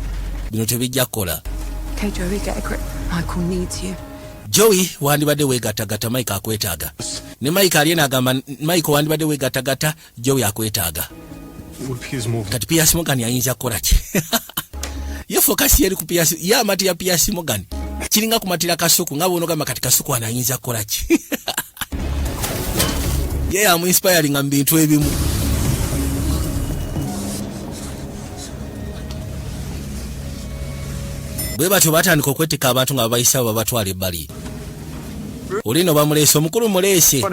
bino tebijja kukola Joey wandibadde weegattagatta Mike akwetaaga ne Mike aliye n'agamba Mike wandibadde weegattagatta Joey akwetaaga kati Piers Morgan ayinza kukola ki ye fokasi yeri ku Piers ye amati ya Piers Morgan kiringa kumatira kasuku nga bono gamba kati kasuku anayinza kukola ki ye amu inspiring mbintu ebimu bwe batyo batandika okwetika abantu nga babayisa babatwala ebbali olino bamuleese omukulu muleese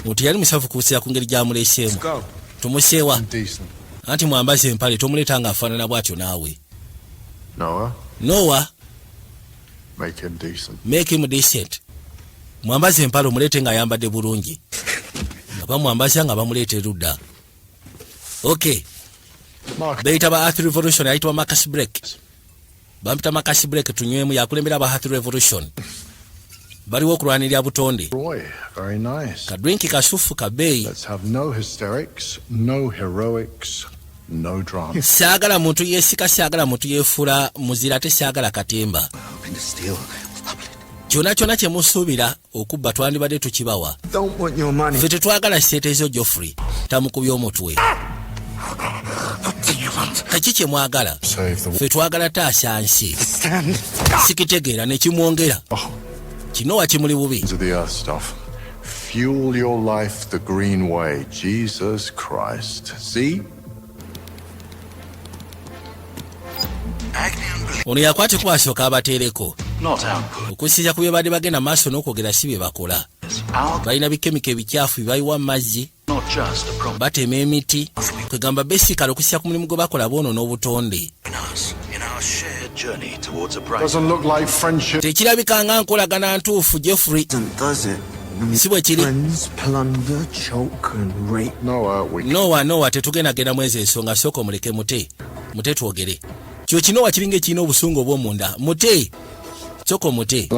oti yali musafu kuusira ku ngeri gyamuleeseemu tumuseewa anti mwambaze empale tomuleeta nga afaanana bw'atyo naawe Noah make him decent mwambaze empale omuleete ng'ayambadde bulungi nga bamwambaza nga bamuleeta erudda okay Beita ba Earth Revolution ayitwa Marcus Break. Bampita Marcus Break tunywemu yakulembera ba Earth Revolution. Baliwo okulwanirira butonde. Roy, very nice. Kadrinki kasufu kabei. Let's have no hysterics, no heroics, no drama. Sagala muntu yesika sagala muntu yefula muzira te sagala katemba. Kyona kye musuubira okubba twandibadde tukibawa. Don't want your money. Ffe tetwagala sseetezo Geoffrey tamukubya omutwe. Kaki kye mwagala ffe twagala taasa nsi sikitegeera ne kimwongera kino wakimuli bubi Fuel your life the green way, Jesus Christ. See? ono yakwate kubasooka abateereko okusinziira ku bye badde bagenda maaso n'okwogera si bye bakola balina bikemiko ebikyafu bye bayiwa mu mazzi batema emiti kwegamba besikala okusinziira ku mulimu gwe bakola boono n'obutonde tekirabika nga nkolagana ntuufu Geoffrey si bwe kiri Noah tetugendagenda mwezi ensonga sooka omuleke mute twogere kyo kinowa kiringa ekirina obusungu obw'omunda mute sooka omute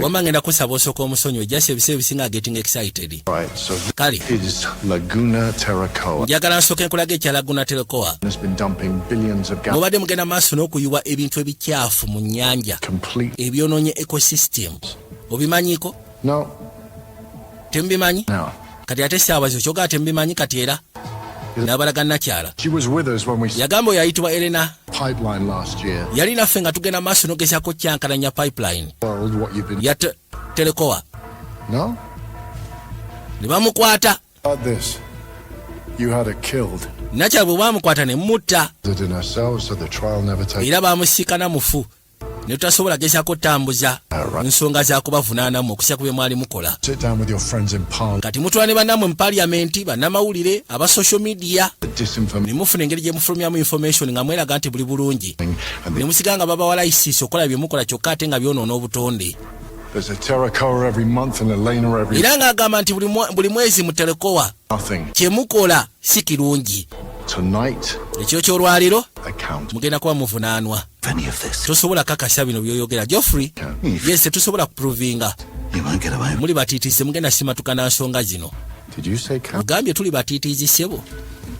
wama ngenda kusaba osooka omusonyi ojjasa ebiseera ebisinga getting excited kale njagala nsooka enkulaga ekya Laguna Telecoa mubadde mugenda maaso n'okuyiwa ebintu ebikyafu mu nnyanja ebyonoonye ecosystem obimanyiko temubimanyi kati ate saawa zo kyogala temubimanyi kati era n'abalaga nakyala. She was with us when we Yagamba oyo yayitibwa Elena. pipeline last year. Yali naffe nga tugenda maaso n'ogezaako kyankalanya pipeline. World, what you've been. Ya Telekoa. No? Ne bamukwata. About this. You had her killed. Nakyala bwe bamukwata ne mutta. Did in ourselves, so the trial never takes. Era bamusikana mufu. Ne tutasobola gezaako tambuza nsonga za kubavunaanamu okusa ku bye mwali mukola. Sit down with your friends in parliament. Kati mutwala ne bannammwe mu paliamenti, bannamawulire, aba social media. Disinformation. Ne mufuna engeri gye mufulumyamu information nga mweraga nti buli bulungi. Ne musiga nga babawa layisisi okola bye mukola kyokka ate nga byonoona obutonde. There's a Terracoa every month and Elena every. Era ng'agamba nti buli mwezi mu Telekoa Nothing. kye mukola si kirungi. Tonight, Ekyo ky'olwaliro account. mugenda kuba muvunaanwa. Any of this. Tosobola kakasa bino byoyogera. Geoffrey, yes, tetusobola kuprovinga. You won't get away. Muli batiitiize mugenda simatuka na nsonga zino. Did you say count? Mugambye tuli batiitiizi ssebo.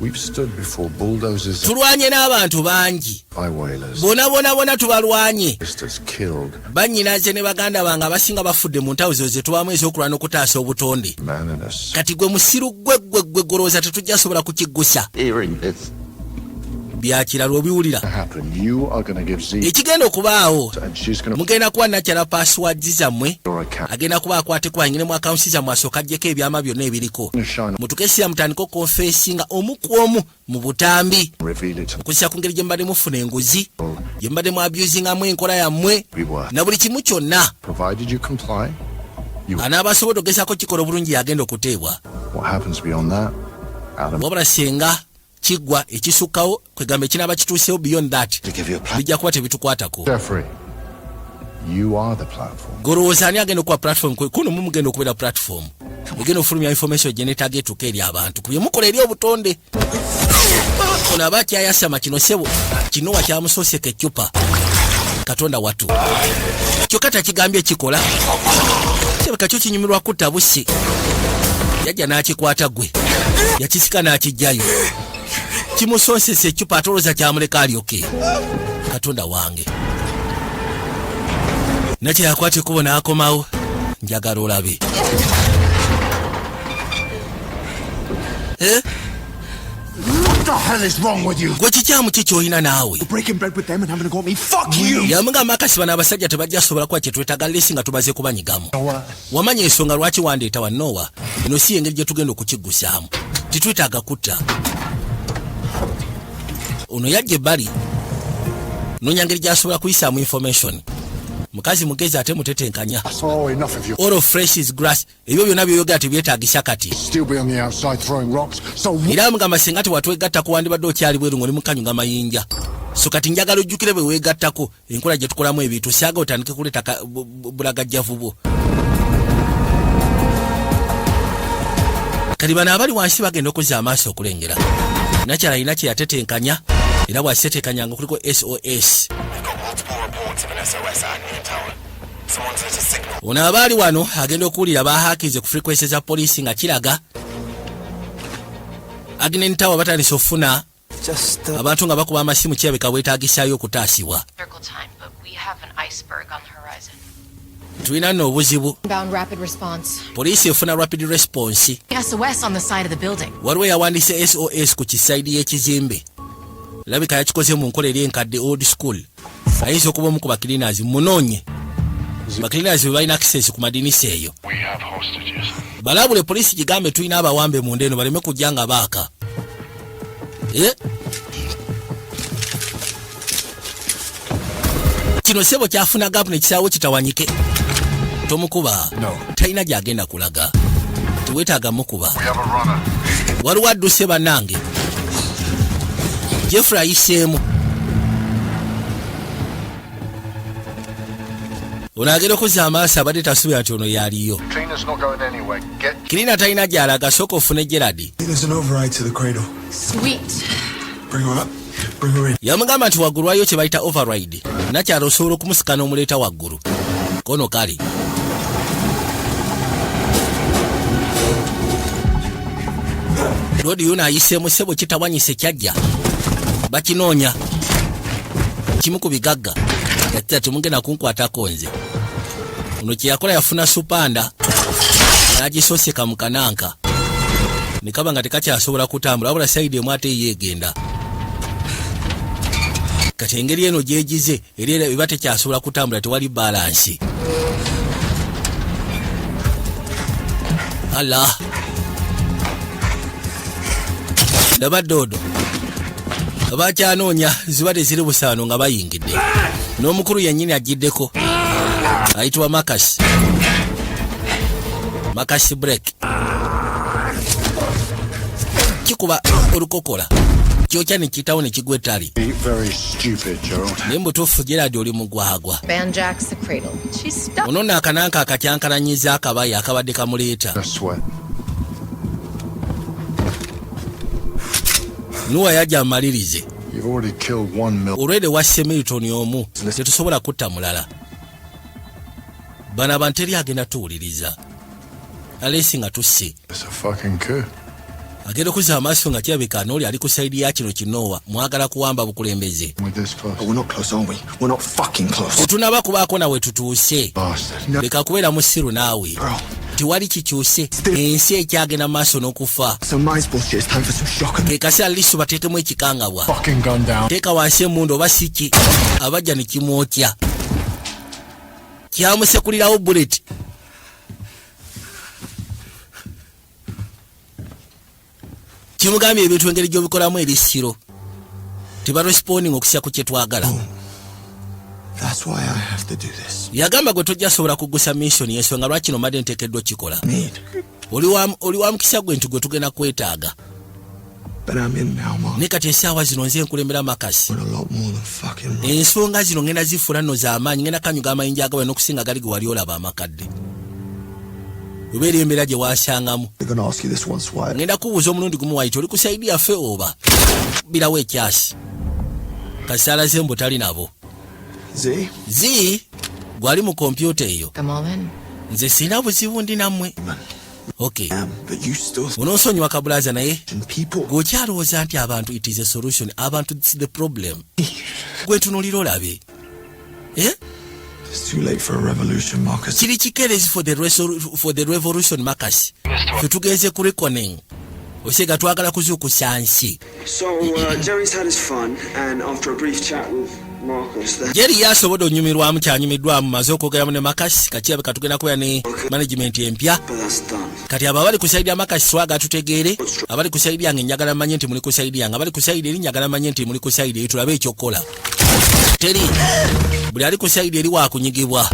We've stood before bulldozers Tulwanye n'abantu bangi. by whalers. Bona tubalwanye. Sisters killed. Bannyinaze ne baganda bange abasinga bafudde mu ntawuzo ze tubamu ez'okulwana okutaasa obutonde. Man in us. Kati gwe musiru gwe golooza tetujja sobola kukiggusa. Hearing this. Byakirala obiwulira. Happen. You are going to give Z. Ekigenda okubaawo, And she's going to. mugenda kuba nakyala passwords zammwe. Your account. Agenda kuba akwateko anyinemu akawunti zammwe asooka ajjeko ebyama byonna ebiriko. Shine. Mutukesira mutandiko confessinga omu ku omu mu butambi. Reveal it. Okusa ku ngeri gye mbadde mufuna enguzi, gye mbadde mu abusingamu enkola yammwe, We were. na buli kimu kyonna. Provided you comply. Anaabasobola ogezaako kikola obulungi yagenda okuteebwa. What happens beyond that? Adam. Wabula senga kiggwa ekisukkawo kwegamba ekinaaba kituusewo beyond that. To give you a plan. Bijja kuba tebitukwatako. Jeffrey, you are the platform. Golowooza ani agenda okuba platform kuno mu mugenda okubeera platform. Mugenda ofulumya information gye neetaaga etuuka eri abantu. Ku bye mukola eri obutonde. Ono aba akyayasama kino ssebo. Kino wakyamusooseka eccupa. Katonda watu. Kyokka takigambye ekikola. Kirabika kyo kinyumirwa kutta busi. Yajja n'akikwata gwe. Yakisika n'akijjayo. Kimusoosesa eccupa atolooza kyamuleka alyoke. Katonda wange. Nakye yakwata ekkubo n'akomawo. Njagala olabe. What the hell is wrong with you? Gwe kikyamu ki ky'olina naawe? Breaking bread with them and having to got me. Fuck you! Yamugamba akasiba n'abasajja tebajja sobola kuba kye twetaaga lesi nga tumaze kubanyigamu. Wamanya ensonga lwaki wandeeta wa Noah? Eno si engeri gye tugenda okukiggusaamu. Titwetaaga kutta. Ono yajja ebbali. Noonya ngeri gy'asobola kuyisaamu information. Mukazi mugezi ate mutetenkanya. Oh, enough of you. All of fresh is grass. Ebyo byonna by'oyogera tebyetaagisa kati. Still be on the outside throwing rocks. So Era mugamba singa tewatwegatta ku wandibadde okyali bweru ng'oli mukanyuga mayinja. So kati njagala ojjukire bwe weegattako enkola gye tukolamu ebintu saaga otandike kuleeta bulagajjavu bwo. Kati bano abali wansi bagenda okuzza amaaso okulengera. Nakyala alina kye yatetenkanya era bw'aseteekanyanga kuliko SOS. Ono abaali wano agenda okuwulira bahakize ku frequency za poliisi nga kiraga Agnen Tower batandise okufuna abantu nga bakuba amasimu kirabika bwetaagisaayo okutaasibwa. Tulina nno obuzibu. Poliisi efuna rapid response. SOS on the side of the building. Waliwo yawandiise SOS ku kisaidi y'ekizimbe. Labika yakikoze mu nkola eri enkadde old school. Ayinza okuba omu ku bakiliinazi munoonye. Bakiliinazi bwe balina access ku madinisa eyo. Balabule poliisi gigambe tulina abawambe mu ndeeno baleme kujja nga baaka. Kino ssebo kyafuna gavumenti ekisaawo kitawanyike. Tomukuba. No. Talina gy'agenda kulaga. Teweetaaga mukuba. Waliwo adduse bannange. Jeffrey ayiseemu. Ono agenda okuzza amaaso abadde tasuubira nti ono yaaliyo. Cleaner's not going anywhere. Kirina talina gy'alaga sooka ofune Gerard. There's an override to the cradle. Sweet. Bring her up. Bring her in. Yamugamba nti waggulu waliyo kye bayita override. Nakyala osobola okumusika n'omuleeta waggulu. Kono kali. Lodi yuna ayiseemu ssebo kitawanyise kyajja. Bakinoonya. Kimu ku bigagga. Yatya temugenda kunkwatako nze. Ono kye yakola yafuna supanda. N'agisooseka mu kananka. ne kaba nga tekakyasobola kutambula wabula sayidi emu ate yeegenda. Kati engeri eno gyegize eri eba tekyasobola kutambula, tewali balansi. Allah laba doodo abakyanoonya ziba teziri busaano nga bayingidde. N'omukulu yennyini agiddeko ayitibwa Makasi break. Kikuba olukokola kyokya ne kitawo ne kigwa ettali. Naye mbutuufu Gerard oli mugwagwa. Banjacks the cradle. She's stuck. Ono nno akananka akatyankalanyiza akabaya akabadde kamuleeta. Nuwa yajja amalirize. Olwedde wasse Milton omu tetusobola kutta mulala. Bano abantu eri agenda tuwuliriza. Alesi nga tusse. Agenda okuza amaaso nga kirabika n'oli ali ku sayidi ya kino kinoowa mwagala kuwamba bukulembeze. Tetunaba kubaako nawe tutuuse. Leka kubeera musiru naawe. Tiwali kikyuse. Ensi ekyagenda maaso n'okufa. Kekasi alisu bateekemu ekikangabwa. Teeka wansi emmundu oba siki abajja ne kimwokya. Kyamusekulirawo bullet. Kimugambye ebintu engeri gy'obikolamu erissiro. Tibaresponding okusya ku kye twagala. Yagamba gwe tojja sobola kugusa mission y'ensonga lwaki no madde nteekeddwa kikola. Oli wa mukisa gwe nti gwe tugenda kwetaaga. Ne kati essaawa zino nze nkulembera Makasi. Ensonga zino ngenda zifuula nno z'amaanyi, ngenda kanyuga amayinja agawe n'okusinga gali ge wali olaba amakadde. Ubeera embeera gye wasangamu. Ngenda kubuuza omulundi gumu waayita oli ku sayidi yaffe oba birawo ekyasi. Kasaala ze mbu tali nabo. Zi gwali mu kompyuta eyo. Nze sina buzibu ndi nammwe. Okay. Unosonyiwa kabulaza naye gwokyalowooza nti abantu it is a solution, abantu it's the problem. Gwe tunulira olabe. It's too late for a revolution, Marcus. Kiri kikerezi for the revolution, Marcus. Tutugenze ku reckoning. Osega twagala kuzuukusa nsi. So Jerry's had his fun, and after a brief chat with Marcus, Jerry yasobodde onyumirwamu kyanyumiddwamu maze okwogeramu ne Marcus kati tugenda kubeera ne management empya. Kati abo abali ku sayidi ya Marcus swaga tutegeere, abali ku sayidi yange njagala manye nti muli ku sayidi yange, abali ku sayidi eri njagala manye nti muli ku sayidi eri, tulabe ekyokukola. Teri buli ali ku sayidi eri waakunyigibwa,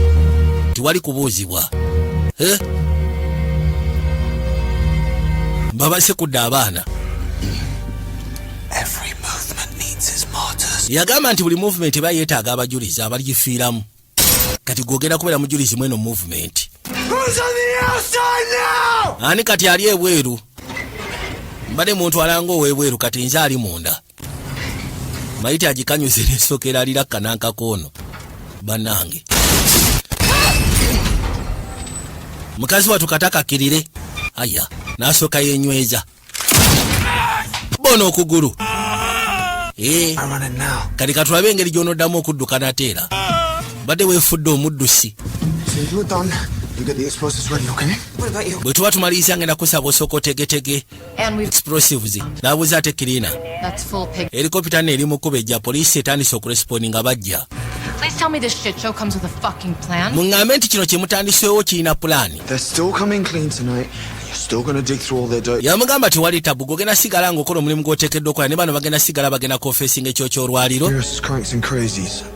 tiwali kubuuzibwa. Babase kudda abaana. Yagamba nti buli movement eba yeetaaga abajulizi abaligifiiramu. Kati gwogera kubeera mujulizi mweno movement. Ani kati ali ebweru? Mbadde muntu alanga ow'ebweru kati nze ali munda. Mayite agikanyuze n'esokera alira kananka koono. Bannange. Mukazi watu kataka kirire. Aya, n'asooka yenyweza. Bono okugulu. Kati katulabe engeri gy'onoddamu okudduka nateera. Badde weefudde omuddusi. Bwe tuba tumaliriza ngenda kusaba osooka otegetege explosives. N'abuuza ate kirina. Helikopita ne eri mu kkubo ejja poliisi etandise okurespondi nga bajja. Please tell me this shit show comes with a fucking plan. Mungambe nti kino kye mutandiseewo kirina pulaani. They're still coming clean tonight. You're still gonna dig through all their dirt. Yamugamba tewali tabu, gogenda sigala ng'okola omulimu gw'oteekeddwa okola, ne bano bagenda sigala bagenda confessing ekyo ky'olwaliro.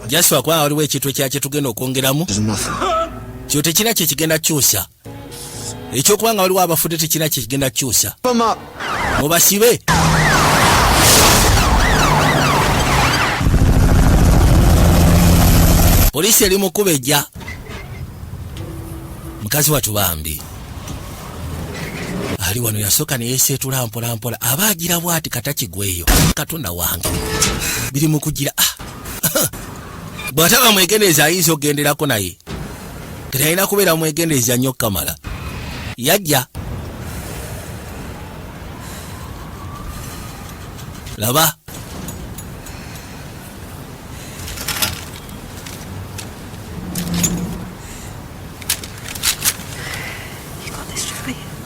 Jaswa kubanga waliwo ekintu ekya kye tugenda okwongeramu. Kyo tekina kye kigenda kyusa. Ekyokubanga waliwo abafudde tekina kye kigenda kyusa. Mubasibe. Poliisi eri mu kkubo ejja. Mukazi watu bambi ali wano yasooka ne yeeseetula mpola mpola, aba agira bw'ati katakigweyo. Katonda wange biri mu kugira. Bw'ataba mwegendereza ayinza okugenderako naye. Kati alina kubeera mwegendereza nnyo Kamala. Yajja. Laba.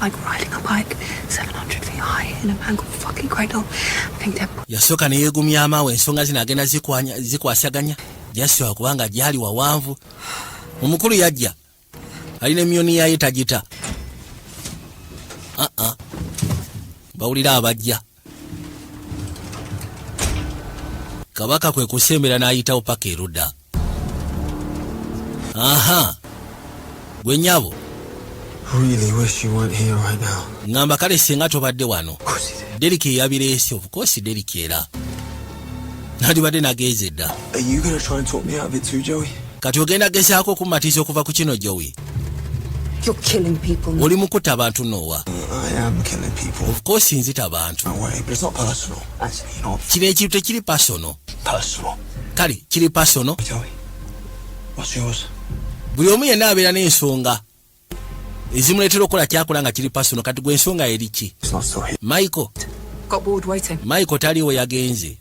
like riding a bike 700 feet high in a mangled fucking cradle. I think that... Yasooka ne yeegumya amaawo ensonga zinagenda zikwasaganya. Jaswa kubanga gyali wawanvu. Omukulu yajja. Alina emyoni yaye tagita. Bawulira abajja. Kabaka kwe kusembera n'ayitawo paka erudda. Gwe nnyabo. Really wish you weren't here right now. Ngamba kale singa tobadde wano. Deriki yabireese, of course Deriki era. Nalibadde nageeze dda. Are you gonna try and talk me out of it too, Joey? Kati ogenda gezaako kumatiisa okuva ku kino, Joey. You're killing people. Oli mukutta abantu Noah. I am killing people. Of course nzita abantu. Don't worry, but it's not personal. Actually, you know. Kino ekintu tekiri personal. Personal. Kale, kiri personal. Joey, what's yours? Buli omu yenna abeera n'ensonga ezimuleetera okukola kyakola nga kiri personal. Kati gwe ensonga eriki? Michael. Got bored waiting. Michael taliwo yagenze.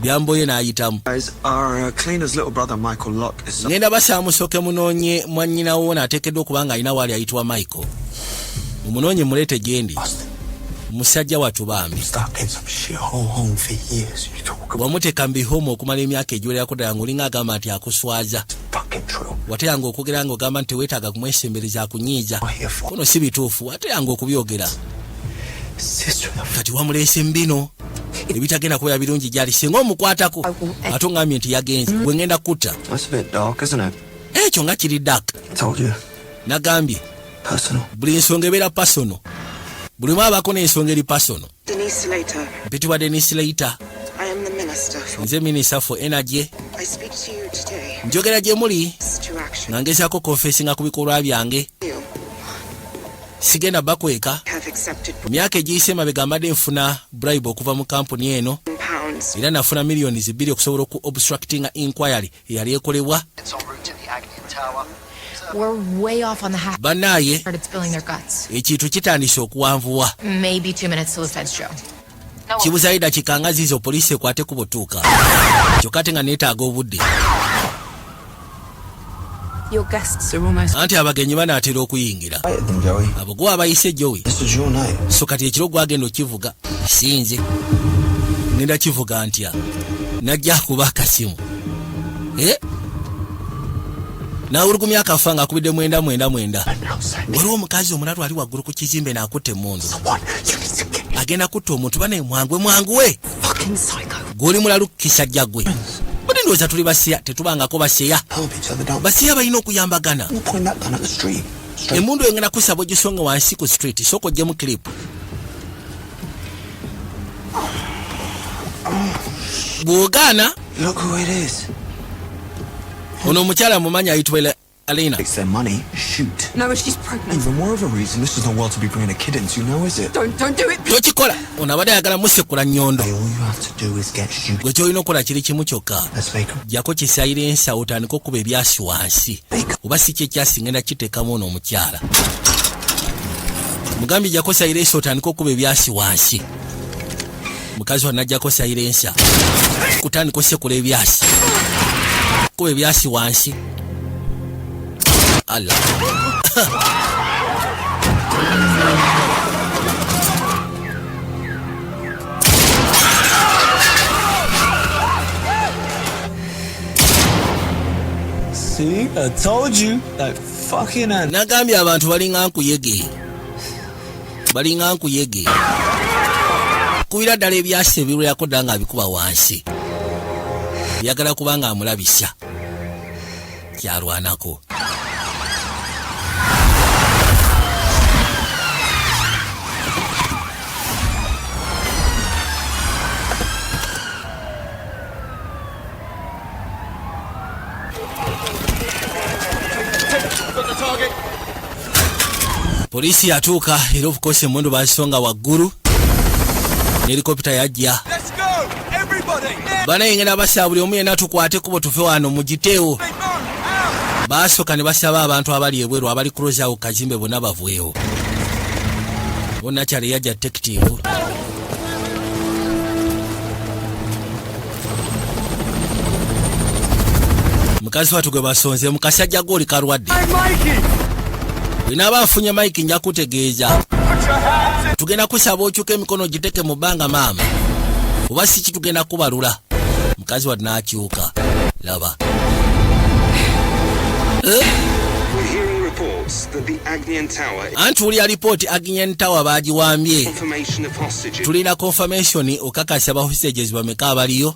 Byamboye n'ayitamu. Guys, our cleaner's little brother Michael Locke is... Ngenda basaamusooke munoonye mwannyinawo n'ateekeddwa okuba nga alina waali ayitibwa Michael. Mumunoonye muleete gyendi. Musajja watu bambi. Wamuteeka mu bihomo okumala emyaka egiwererako ddala ng'olinga agamba nti akuswaza. Wateranga okwogera ng'ogamba nti teweetaaga kumwesembereza akunyiiza. Kono si bituufu, wateranga okubyogera. Kati wamuleese mbino. Ebitagenda kuba birungi gyali singa omukwatako. Ate ongambye nti yagenze. Gwe ngenda kutta. Ekyo nga kiri dark. Nagambye. Buli nsonga ebeera personal. Buli mwa abaako n'ensonga eri personal. Denise Slater. Mpitibwa Denise Slater. I am the minister. Nze Minister for Energy. I speak to you today. Njogera gye muli. Nga ngezaako confessinga ku bikolwa byange. Sigenda bakweka. Myaka egiyise mabega mbadde nfuna bribe okuva mu kampuni eno. Era nafuna millions 2 okusobola oku obstructing inquiry eyali ekolebwa. We're way off on the hack. Banaye. Started spilling their guts. Ekintu kitandise okuwanvuwa. Maybe 2 minutes till the feds show. Kibuzayo dakika nga zizo poliisi ekwate ku butuuka. Kyokka ate nga neetaaga obudde. Your guests are almost... Anti abagenyi banaatera okuyingira. Abo gwe abayise Joey. So kati ekiro gwagenda okivuga. Sinze. Nenda kivuga ntya. Najja kuba akasimu. Nawulugumya akafa nga akubidde mwenda. Waliwo omukazi omulala ali waggulu ku kizimbe n'akutte emmundu. Agenda kutta omuntu bane mwanguwe. Gw'oli mulalu kisajja gwe. Budi ndowooza tuli basiya tetubangako baseya. Basiya balina okuyambagana. Emmundu engenda kusaba ogisonga wansi ku street sooka oggyemu clip. Bw'ogaana. Look who it is. Ono omukyala mumanyi ayitibwa Alina. Takes their money, shoot. No, she's pregnant. Even more of a reason this is not well to be bringing a kid into, now is it? Don't do it. Tokikola. Ono abadde ayagala musekula nnyondo. All you have to do is get shoot. Gwe kyolina okukola kiri kimu kyokka. Jako kisayire ensa otandika okuba ebyasi wansi. Oba si kye kyasi ngenda kiteekamu ono omukyala. Mugambi jako sayire ensa otandika okuba ebyasi wansi. Mukazi wano najjako sayire ensa. Kutandika osekula ebyasi. Kuba ebyasi wansi. Allah. See, I told you. That fucking and Nagambye abantu balinga nkuyege. Kubira ddala ebyasi ebiwererako ddala nga bikuba wansi. Yagala kubanga amulabisa. Kyalwanako. Polisi yatuuka era obukose emmundu basonga waggulu. Helikopita yajja. Banayingena basaba buli omu yenna tukwate kubo tufe wano mugiteewo. Basooka ne basaba abantu abali ebweru abali close out kazimbe bonna bavuewo. Bonna kyali yajja detective. Mukazi watu gwe basonze mukasajja goli kalwadde. Bw'inaaba nfunye Mike nja kutegeeza. tugenda kusaba okyuka emikono giteke mu bbanga maama oba si kitugenda kubalula mukazi wa n'akyuka laba anti uli ya lipooti Agnian Tower bagiwambye tulina confirmation okakasa ba hostages bameka abaliyo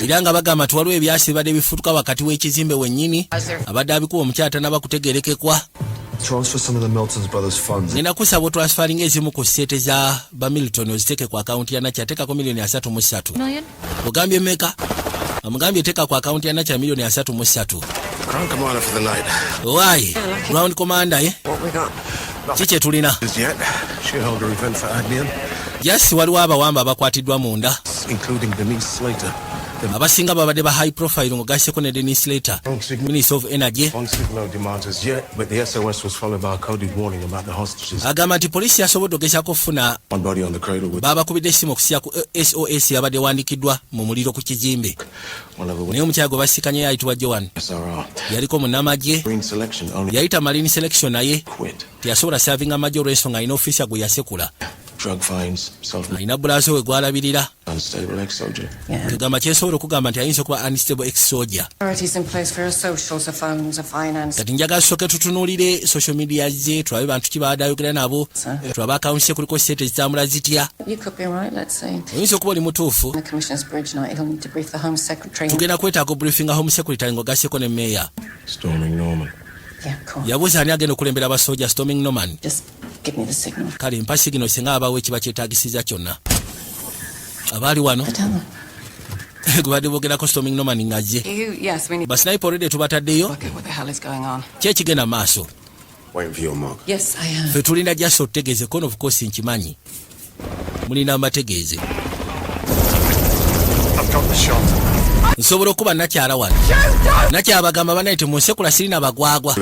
era nga bagamba tuwaliwo ebyasi bibadde bifutuka wakati w'ekizimbe wennyini abadde abikuwa omukyata n'abakutegerekekwa Transfer some of the Milton brothers' funds. Nina kusaba transferring ezimu ku sete za ba Milton oziteke ku account ya Nacha teka ko milioni 3.3 Million? Ogambye meka amugambye teka ku account ya Nacha milioni 3.3 Crown commander for the night. Why? Ground commander eh? What we got? Chiche tulina. Yet. Shareholder event for Agnian. Yes, waliwo abawamba abakwatiddwa munda. Including Denise Slater. Abasinga babadde ba high profile ngogasseko ne Denise Slater, Minister of Energy. One signal demands as yet, but the SOS was followed by a coded warning about the hostages. Agamba nti polisi yasobodde ogezaako okufuna One body on the cradle with babakubidde essimu okusiya ku SOS yabadde wandikiddwa mu muliro ku kizimbe. Naye omukyala gwe basikanye yayitibwa Joan. Yaliko munnamagye. Yayita Marine Selection naye teyasobola serving amagye olw'ensonga alina ofisa gwe yasekula. Drug fines, alina bulazo we gwalabirira. Unstable ex-soldier. Tugamba kyesobola okugamba nti ayinza okuba unstable ex-soldier. Priorities in place for her socials, her phones, her finance. Kati njagala tusooke tutunuulire social media ze tulabe bantu ki baadde ayogera nabo tulabe akawunti kuliko sente zitambula zitya. You could be right, let's see. Oyinza okuba oli mutuufu. The Commissioner's Bridge night, he'll need to brief the Home Secretary. Tugenda kwetaaga obriefinga Home Secretary ng'ogasseko ne Mayor. Storming Norman. Yeah, cool. Yabuuza ani agenda okulembera abasojja Storming Norman. Just give me the signal. Kale mpa signal singa abawo ekiba kyetaagisiza kyonna. Abaali wano. Gubadde boogerako Storming Norman ng'ajje. Yes, we need. Basniper already tubataddeyo. Okay, what the hell is going on? Ki ekigenda maaso? Waiting for your mark. Yes, I am. Ffe tulina just otutegeeze kono of course nkimanyi. Mulina amategeeze. I've got the shot. Nsobola okuba nakyala wano. Nakyala bagamba banaye temunsekula sirina bagwagwa.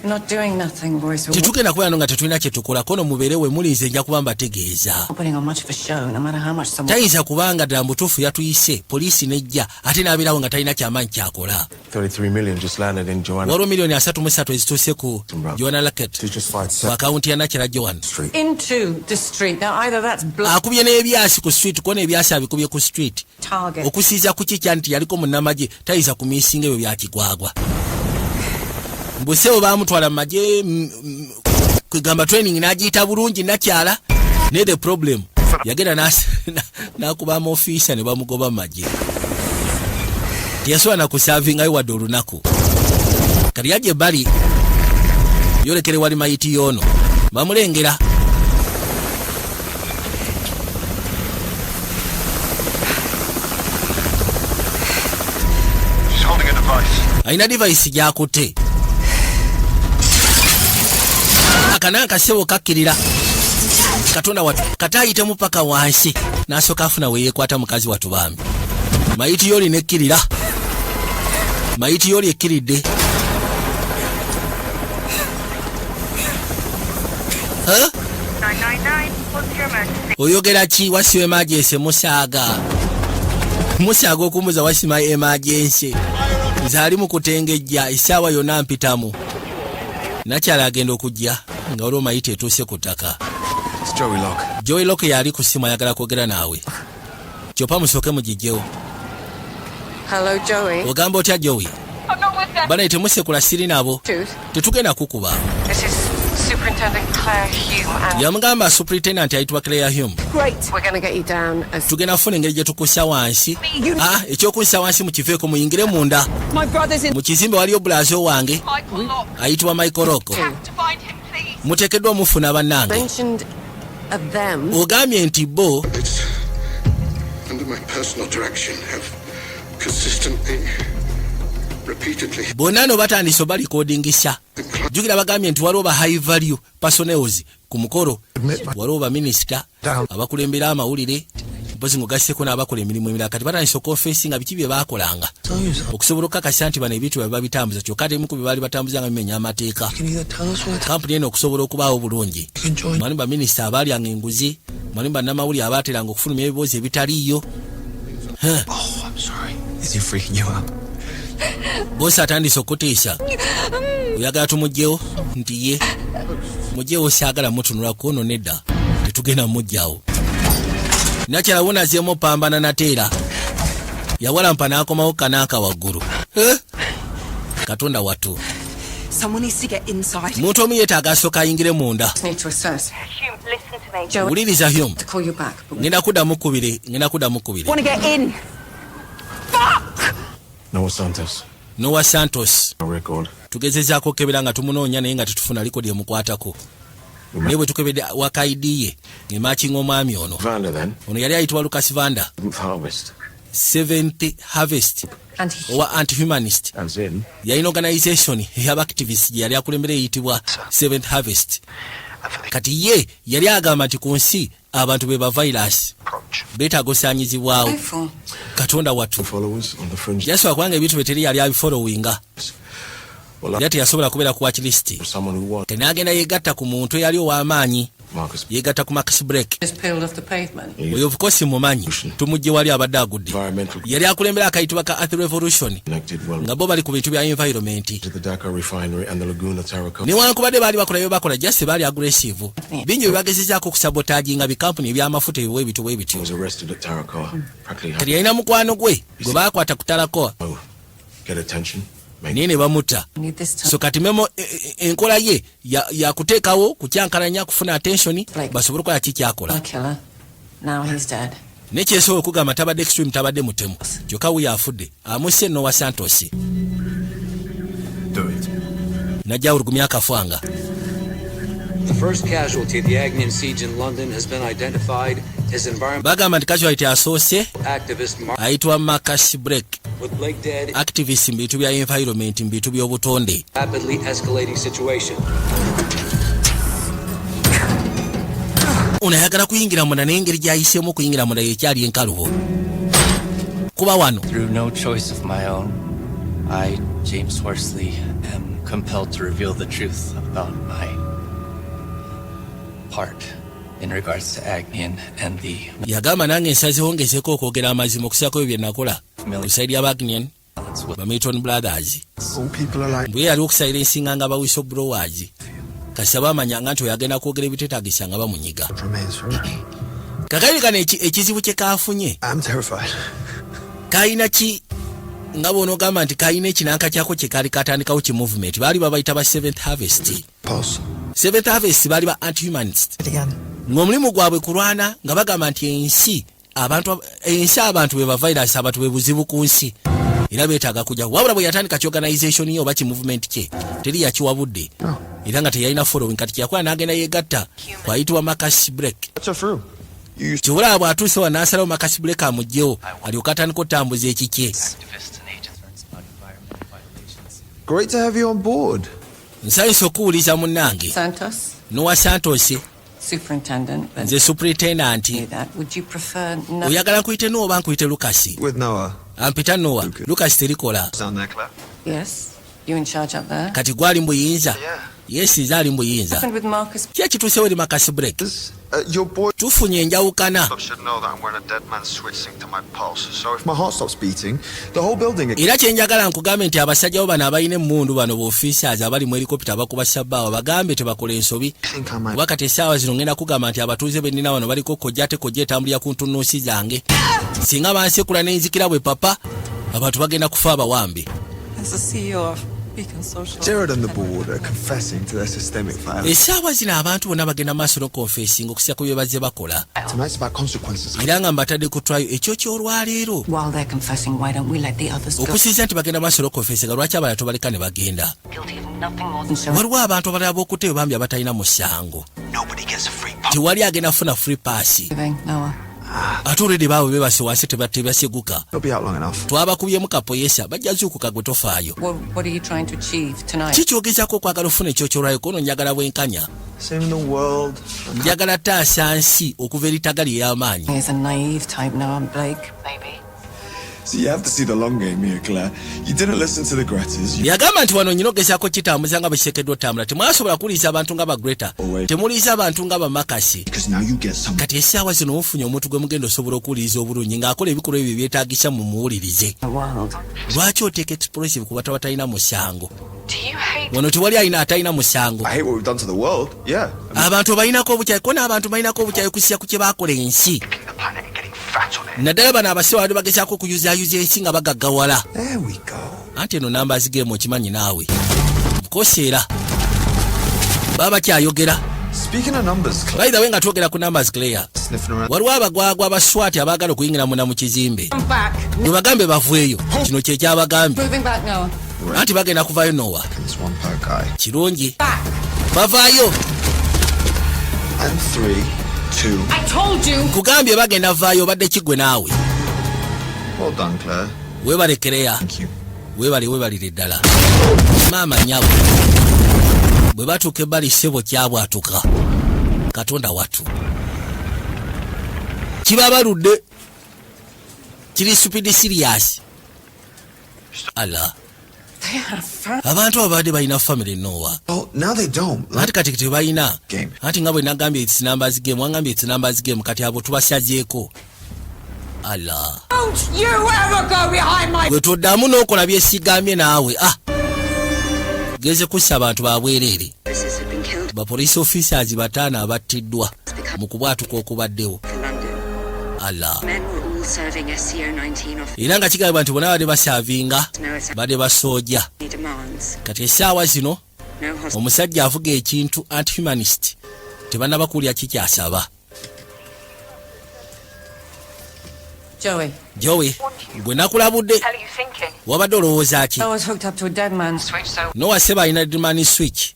Not doing nothing, boys. Tetugenda kubeera nga tetulina kye tukola kono mubeere we mulinze nja kuba mbategeeza. Putting on much of a show, no matter how much someone. Tayinza kubanga ddala mbutuufu yatuyise poliisi nejja ate n'abeerawo nga talina kyamaanyi kyakola. 33 million just landed in Joanna. Waliwo milioni 3.3 ezituuse ku Joanna Laket ku akawunti ya Nakyala Joan. Into the street. Now either that's blood. Akubye n'ebyasi ku street kona ebyasi abikubye ku street. Target. Okusiiza ku kikya nti yaliko munnamagye tayinza kumiisinga ebyo byakigwagwa. Mbuseewo baamutwala mu magye kwegamba training n'agiyita bulungi Nakyala ne the problem yagenda n'akuba amofiisa ne bamugoba mu magye. Teyasobola na kusavingayo wadde olunaku. Kati yajja ebbali yolekere wali mayiti y'ono bamulengera. Aina device gyakutte. Akana akasebo kakkirira. Katonda watu katayitemu paka wansi n'asooka afuna we yeekwata mukazi watu bambi. Mayiti yoli nekkirira. Mayiti yoli ekkiridde. Huh? 999, what's your emergency? Oyogera ki wasiwa emergency musaaga. Musaaga okumuza wasima emergency. Nzaali mu kutengejja essaawa yonna mpitamu. Nakyala agenda okujja nga olwo mayite etuuse ku ttaka. Joey Locke yali ku ssimu ayagala kwogera naawe. Kyoppa musooke mugijjewo. Hello, Joey. Ogamba otya Joey? Banaye temusekula siri nabo. Tetugenda kukuba. This is Superintendent Claire Hume and... Yamugamba Superintendent ayitibwa Claire Hume. Great. We're going to get you down as... Tugenda kufuna engeri gye tukussa wansi. Ekyokussa wansi mukiveeko muyingire munda. Mu kizimbe waliyo bulazo wange. Ayitibwa Michael Rock. Muteekeddwa omufuna bannange. Ogambye nti bo... under my personal direction have consistently... Bonna no batandise balikodingisa. Jukira bagambye nti waliwo ba high value personnels ku mukolo. Waliwo ba minister abakulembera amawulire mpozi ngogasseko n'abakola emirimu emirala kati batandise okonfessi nga biki bye baakolanga okusobola okukakasa nti bano ebintu bye babitambuza kyokka ate emu ku bye baali batambuza nga bimenya amateeka. Kampuni eno okusobola okubaawo bulungi. Mwalimu ba minister abaalyanga enguzi, mwalimu bannamawulire abaateranga okufulumya ebibuuzo ebitaliiyo. Oh, I'm sorry. Is he freaking you out? Bosi atandise okuteesa. Oyagala tumugyewo? nti ye mujjewo saagala mutunula kuno nedda tetugenda mujjawo nakyala wunazeemu pambana nateera yawalampa n'akomawo kanaaka waggulu katonda watu Someone needs to get inside. muntu omu yeetaaga asooka ayingire munda wuliriza Hume ngenda kuddamu kubiri Want to get in? Fuck! Noah Santos. Santos No record. tugezezaako okebera nga tumunoonya naye nga tetufuna likodi emukwatako naye bwe tukebedde wakaidi ye ng'emakinga omwami ono Vanda then. ono yali ayitibwa Lucas Vanda Harvest. Seventh Harvest owa anti-humanist As in. yalina organisation ey'abactivist gye yali akulembera eyitibwa Seventh Harvest kati ye yali agamba nti ku nsi abantu be ba virus beetaaga osaanyizibwawo katonda watu yasobola kubanga ebintu bye teri yali abifollowinga era teyasobola kubeera ku watchlist tenagenda yegatta ku muntu eyali ow'amaanyi yegatta ku Marcus Blake oyo of course mumanyi tumujje wali abadde agudde yali akulembera akayitibwa ka Earth Revolution nga bo bali ku bintu bya environment newankubadde baali bakola bye bakola just baali aggressive bingi bye bagezezaako okusabotaginga bikampuni ebyamafuta ebibwe ebintu bwe bityo kati yalina mukwano gwe baakwata ku Tarakoa naye ne bamutta so kati memo enkola ye yakuteekawo kukyankalanya kufuna attention basobole okukola kikyakola nekyesobola okugamba tabadde extreme tabadde mutemu kyokka we yafudde amusse Noah Santos najja olugumya akafwanga. The first casualty of the Agnian siege in London has been identified as bagamba nti casualty asoose activist ayitwa Marcus Blake with Blake dead. activist mbintu bya environment mbintu by'obutonde. Rapidly escalating situation. Unayagala kuyingira munda n'engeri gy'ayiseemu okuyingira munda yekyali enkalubo kuba wano. Through no choice of my own, I, James Horsley, am compelled to reveal the truth about my part in regards to Agnian and the yagamba nange nsazeho ngezeeko okwogera amazima okusaako ebyo bye nakola okusaidi ya Agnian ba Milton Brothers bwe yali okusayira ensinga nga ba whistleblowers kasi bamanyanga nti oyagenda kwogera ebiteetaagisa nga bamunyiga kakali kano ekizibu kye kaafunye kayina ki nga bono gamba nti kayina ekinanka kyako kye kaali katandikawo ki movement baali babayita ba Seventh Harvest. Seventh Harvest baali ba anti-humanist ng'omulimu gwabwe kulwana nga bagamba nti ensi abantu be ba virus abantu be buzibu ku nsi era beetaaga kujja wabula bwe yatandika ki organization ye oba ki movement kye teri yakiwabudde era nga teyalina following kati kyakola n'agenda yeegatta kwayitibwa Marcus Blake kibula bw'atuuse wa n'asalawo Marcus Blake amugjewo alyoka atandika otambuza ekikye. Great to have you on board. Nsanyusa okuwuliza munnange Santos. Noah Santos Superintendent. nze superintendent. Would you prefer no? Oyagala nkuyite Noah oba nkuyite Lucas? With Noah. Ampita Noah. Lucas terikola. Sound there, Claire? Yes. You in charge up there? Kati gwali mbuyinza? Yes, nze mbuyinza. Happened with Marcus. Ki ekituusewo eri Marcus Blake? Your boy tufunye enjawukana. should know that I'm wearing a dead man's switch synced to my pulse. So if my heart stops beating, the whole building. Era kyenjagala nkugambe nti abasajja bo bano abalina emmundu bano b'officers abali mu helicopter abakuba sabbaawa bagambe tebakola ensobi. Wakati essaawa zino ngenda kugamba nti abatuuze be nnina bano baliko kojja etambulira ku ntunnunsi zange. Singa bansekula n'enzikira bwe papa abantu bagenda kufa abawambe. As the CEO of Beacon Social. Jared and the board are confessing to their systemic violence. Essaawa zino abantu bonna bagenda maaso n'okonfesinga okusya ku bye bazze bakola. Tonight's about consequences. Era nga mbatadde ku trial ekyo ky'olwaleero. While they're confessing, why don't we let the others go? Okusinza nti bagenda maaso n'okonfesinga lwaki abalala tobaleka ne bagenda. Waliwo abantu abalala b'okuteyo bambi abatalina musango. Tewali agenda kufuna free pass. Ate olwedde baabwe bebase wansi tebaseguka. Twabakubyemu kapoyesa bajja zuukuka gwe tofaayo. What are you trying to achieve tonight? Ki ky'ogezaako okwagala ofuna ekyo ky'olwayo kono njagala bwenkanya. Njagala taasa nsi okuva eri ttagali ey'amaanyi. He's a naive type now, Blake. Maybe. So you have to see the long game here, Claire. You didn't listen to the Gretas. Yagamba nti wano nyino gesako kitambuza nga bishyekeddwa tamula. Temwasobola kuliisa abantu nga ba Greta. Temuliisa abantu nga ba Makasi. Kati essaawa zino ofunye omuntu gwe mugenda osobola okuliiza obulungi ng'akola ebikolwa ebyo byetaagisa mu muwulirize. Lwaki oteeka explosive ku bata batalina musango? Wano tewali alina atalina musango. Abantu balinako obukyayi ko n'abantu balinako obukyayi kusiya ku kye baakola ensi. Naddala bano abasewa bali bagezaako okuyuzaayuza ensi nga bagaggawala. Anti eno Numbers Game okimanyi naawe. Bukoseera baba bakyayogera. By the way nga twogera ku Numbers Claire. Waliwo abagwagwa abaswati abaagala okuyingira munda mu kizimbe. Bwe bagambe bavueyo. Kino kye kyabagambye. Anti bagenda kuvaayo Noah. Kirungi. Bavaayo. And 3, 2. I told you. Kugambye bagenda vaayo badde kigwe naawe. Well done, Claire. Weebale Claire. Weebalire ddala. Maama nyawe. Bwe batuuka ebbali ssebo kyabwatuka. Katonda wattu. Kibabaludde. Kiri stupid serious. Allah. Abantu abadde balina family Noah. Oh, now they don't. Anti kati tebalina. Anti nga bwe nagambye it's Numbers Game, wangambye it's Numbers Game kati abo tubasyazeeko. Allah. Don't you ever go behind my... Bwe toddamu n'okola byesigambye naawe. Geze kussa abantu babwereere. Bapoliisi officers bataano abattiddwa mu kubwatuka okubaddewo. Allah. Era nga kigambibwa nti bonna badde basaavinga badde basooja. Kati essaawa zino omusajja avuga ekintu anti-humanist tebannaba kuwulira kikyasaba. Joey, gwe nakulabudde wabadde olowooza ki? Noah Seba alina deadman switch.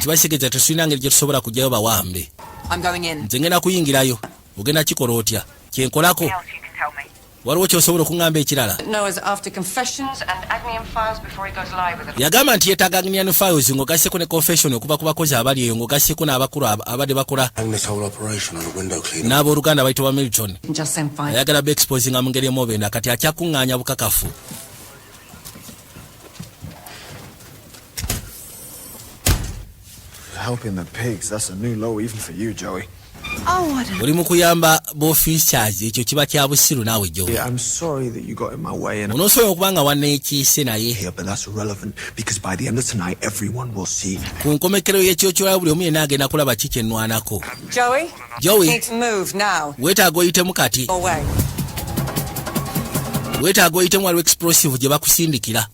Kibasigeza tesulina ngeri gye tusobola kujjayo bawambe. Nze ngenda kuyingirayo. Ogenda kikola otya? Kyenkolako? Waliwo kyosobola okuŋŋamba ekirala? Yagamba nti yeetaaga Agnian Files ng'ogasseko ne confession okuva ku bakozi abali eyo ng'ogasseko n'abakulu abadde bakola n'abooluganda bayitibwa Milton. Ayagala be-expose nga mu ngeri emobenda kati akyakuŋŋaanya bukakafu. Helping the pigs, that's a new low even for you, Joey. Oli mu kuyamba b'officers ekyo kiba kya busiru naawe Joey. I'm sorry that you got in my way and onosobola okubanga wanneekiise naye. Yeah, but that's irrelevant because by the end of tonight everyone will see. Ku nkomekero y'ekyokyolwa buli omu yenna agenda kulaba ki kye nnwanako. Joey, need to move now. Weetaaga oyitemu kati. Weetaaga oyitemu waliwo explosive gye bakusindikira.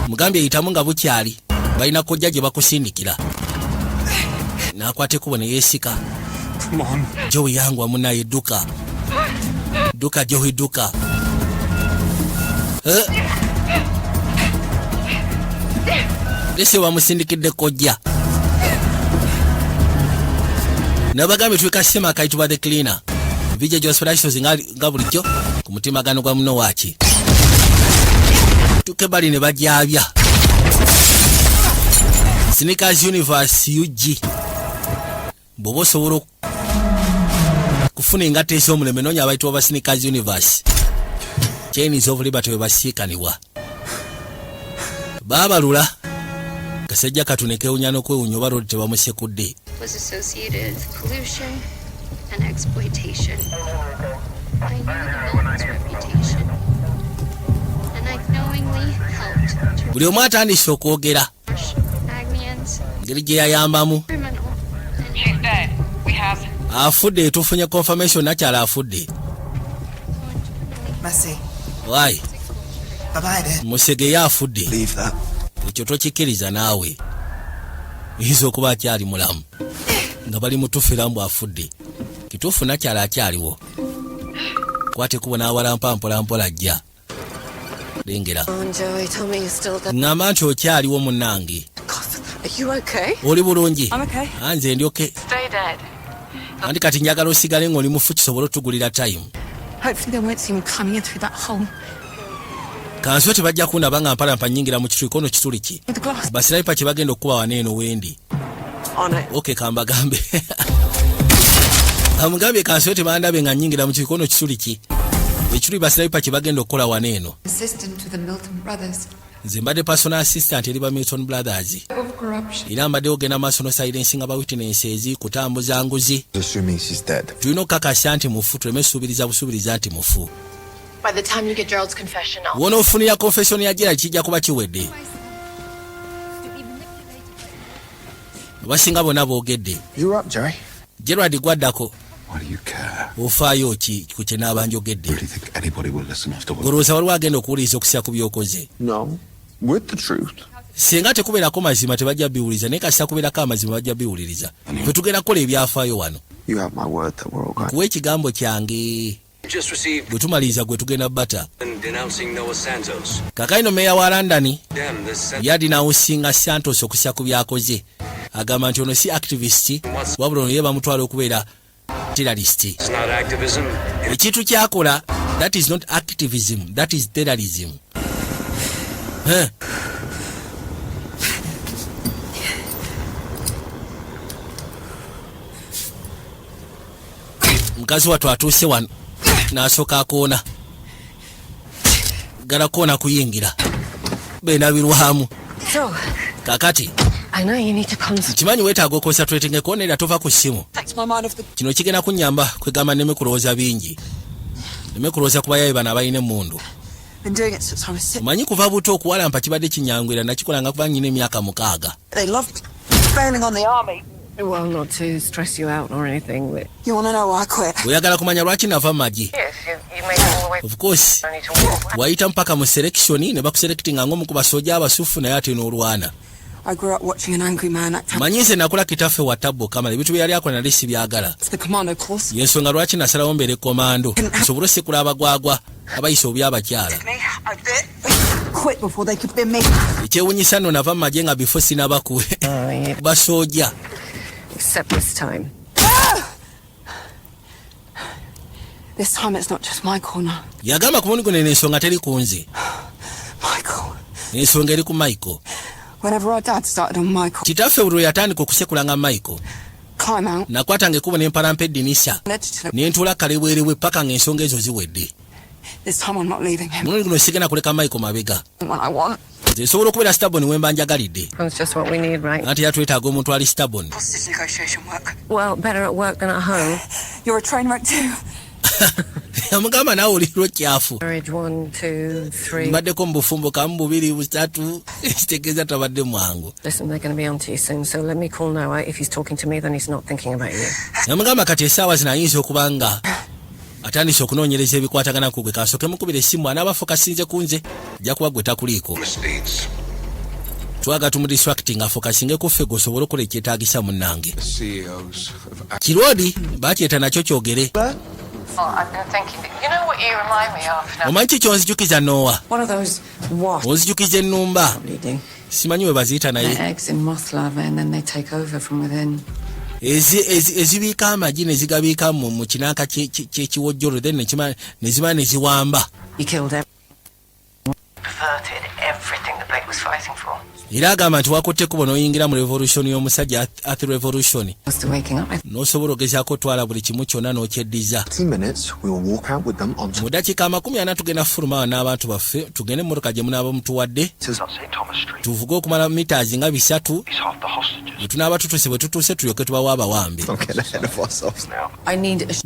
Mugambye yitamu nga bukyali. Balina kojja gye bakusindikira. Nakwate kubo ne yeesika. Joey yangu munaye duka. Duka Joey duka. Lese wamusindikidde kojja. Nabagambe tuweka sema akaituba the cleaner. Vije Josperations nga bulijjo ku mutimagano gwa muno waaki. Tuke bali ne bajabya. Sneakers Universe UG. Bobo osobola kufuna engato ez'omuleme noonya abayitibwa ba Sneakers Universe. Chains of Liberty we basiikaniwa. Baabalula. Kasajja katune kewunya n'okwewunya oba lodi tebamusekudde. Was associated with pollution and exploitation. I knew the man's reputation, and I knowingly helped to buli omu atandise okwogera. Agnians. Ngeri gye yayambamu. She's dead. We have. Afudde tufunye confirmation nakyala afudde. Mercy. Why? Bye-bye. Musege yafudde. Leave that. Ekyo tokikiriza naawe. Izo kuba akyali mulamu. Nga bali mutufira mbu afudde. Kituufu nakyala akyaliwo. Kwate kubona awalampa mpola ajja. Lengera. Joey, tell me you still got. Ngamba nti okyaliwo munnange. Are you okay? Oli bulungi? I'm okay. Anze ndi okay. Stay dead. Andi kati njagala osigale ng'oli mufu kisobola otugulira time. Hopefully they won't see him coming in through that hole. Kanso tebajja kundaba nga mpalampa nyingira mu kituli kono kituli ki. Basiraipa kye bagenda okukuba waneeno wendi. Okay, kambagambe. Amugambye kanso tebandabe nga nyingira mu kituli kono kituli ki. ekiri basirayipa kye bagenda okukola wano eno. Assistant to the Milton brothers. Nze mbadde personal assistant eri ba Milton Brothers. Of corruption. Era mbadde ogenda maaso no silencing aba witnesses kutambuza nguzi. Assuming she's dead. Tulina okukakasa nti mufu, tuleme suubiriza busuubiriza nti mufu. By the time you get Gerald's confession, wona ofunira confession ya Gerald kijja kuba kiwedde. Basinga bonna boogedde. You up, Jerry? Gerald gwaddako. Why do you care? Ofaayo ki ku kye n'abanjogedde. Really think anybody will listen afterwards? Olowooza waliwo agenda okuwuliriza okusya ku byokoze. No. With the truth. Singa tekubeerako mazima tebajja biwuliriza, naye kasita kubeerako amazima bajja biwuliriza. Ffe tugenda kukola ebyafaayo wano. You have my word that we're all going. Kuwa ekigambo kyange. Just received Gwe tumaliriza gwe tugenda bata. denouncing Noah Santos. Kakaino meya wa London Damn this. yadinawusinga Santos okusya ku byakoze. Agamba nti ono si activist, wabula ono ye bamutwala okubeera terrorist. It's not activism. Ekintu kyakola, that is not activism, that is terrorism. Mukazi wattu atuuse wano n'asooka akoona. Gala koona kuyingira. Beenabirwamu. So, Kakati. I know you need to concentrate. Kimanyi weetaaga okonsatrating koona era tova ku ssimu. Takes my mind off the... Kino kigenda kunnyamba kwegamba nneme kulowooza bingi. Nneme kulowooza ku bayaye bano abalina emmundu. Been doing it since I was 6. Manyi kuva buto okuwalampa kibadde kinyangwira nakikolanga kuba nnyina emyaka 6. They love failing on the army. Well, not to stress you out or anything, but... You want to know why I quit? Oyagala kumanya lwaki nava mu magi. Yes, you made it all the way. Of course. Only to walk. Wayita mpaka mu selection ne bakuselectinga ng'omu ku basojja abasufu naye ate n'olwana. I grew up watching an angry man act out. Manyi nze nakula kitaffe wa Tabbo Kamala ebintu bye yali akola nali sibyagala. It's the commando course. Yensonga lwaki nasalawo mbeere komando nsobole osekula abagwagwa abayisa obi abakyala. Quit before they could be me. Ekyewunyisa nno nava mu magye nga before sinabakuwe. Basojja. Except this time. This time it's not just my corner. Yagamba ku mundi guno ensonga teri ku nze. Michael. Ensonga eri ku Michael. Whenever our dad started on Michael. Kitaffe bwe yatandika okusekulanga Michael. Climb out. Nakwatanga ekkubo ne mpalampa eddinisa. Ne ntuula kalebwerebwe paka ng'ensonga ezo ziwedde. This time I'm not leaving him. Mundi guno sigenda kuleka Michael mabega. What I want. Nsobola okubeera stubborn we mba njagalidde. That's just what we need, right? Ate yatwetaaga omuntu ali stubborn. Hostage negotiation work. Well, better at work than at home. You're a train wreck too. Yamugamba naawe oliro kyafu. Marriage 1, 2, 3. Mbaddeko mu bufumbo kamu bubiri busatu kitegeeza tabadde mwangu. Listen, they're going to be on to you soon, so let me call Noah. If he's talking to me, then he's not thinking about you. Yamugamba kati essaawa zino ayinza okuba nga atandise okunoonyereza ebikwatagana ku gwe kasooke mukubira essimu anaaba fokasinze ku nze ajja kuba gwe takuliiko. Twaga tumudistracting afokasinge ku ffe gwe osobole okukola ekyetaagisa munnange. Kirodi baakyeta nakyo kyogere. I've been thinking, you know what you remind me of now? Omanyi ki kyonzijukiza Noah? One of those what? Onzijukiza ennumba. Simanyi we baziyita naye. Eggs in moth larvae and then they take over from within. Ezibiika amagi ne zigabiika mu kinaaka ky'ekiwojjolo then ne ziba ne ziwamba. You killed him. Perverted everything the Blake was fighting for. Era agamba nti wakutte ekkubo n'oyingira mu revolution y'omusajja Earth Revolution. Still waking up. N'osobola ogezaako otwala buli kimu kyonna n'okyeddiza. 2 minutes, we will walk out with them onto... Mu dakiika 40 tugenda kufuluma n'abantu baffe tugende mu mmotoka gye munaaba mutuwadde tuvuge okumala meters nga 3 bwe tunaaba tutuuse bwe tutuuse tulyoke tubawo abawambe.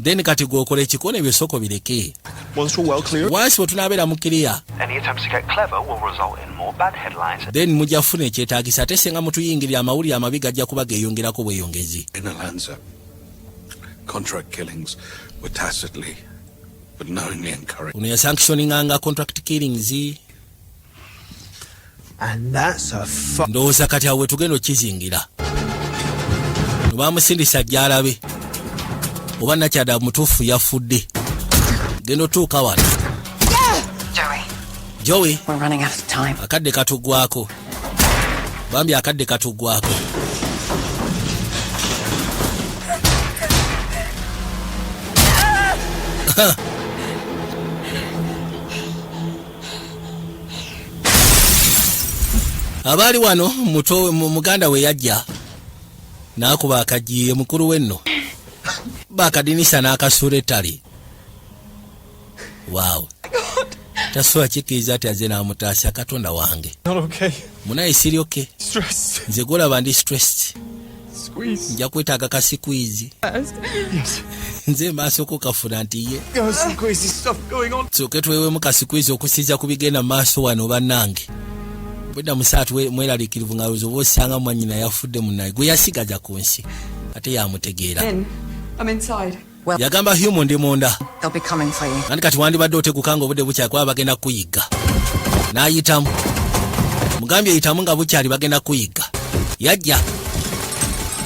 Then kati gwokola ekikono ebyo soko bireke. Once bwe tunaabeera mu clear then mujja kufuna ekyetaagisa ate senga mutuyingirira amawulire amabi gajja kuba geeyongerako bweyongezi. Contract killings were tacitly but knowingly encouraged. Uno yasanctioninganga contract killings. And that's a ndowooza kati awo tugenda okizingira. Baamusindisa gy'alabe. Oba nakyada mutuufu yafudde. Genda otuuka wano. Joey. We're running out of time. Akadde katuggwako. Bambi akadde katuggwako. Abaali wano muganda we yajja n'akuba akagiye mukulu wenno bakadinisa n'akasuula ettale Wow. Tasobola kikiriza ati aze n'amutaasa Katonda wange. Munaye siri okay. Nze golaba ndi stressed. Nja kwetaaga ka squeeze. Nze maaso ko kafuna nti ye. Soke tweweemu ka squeeze okusiza ku bigenda maaso wano bannange. Bwedda musaatu mweralikirivu nga oba osanga mwanyina yafudde munnaye gwe yasigaza ku nsi ate yamutegeera. I'm inside. Yagamba human ndi munda. They'll be coming for you. Nandi kati wandibadde otegukanga obudde bukyali kuba bagenda kuyiga. N'ayitamu. Mugambye yitamu nga bukyali bagenda kuyiga. Yajja.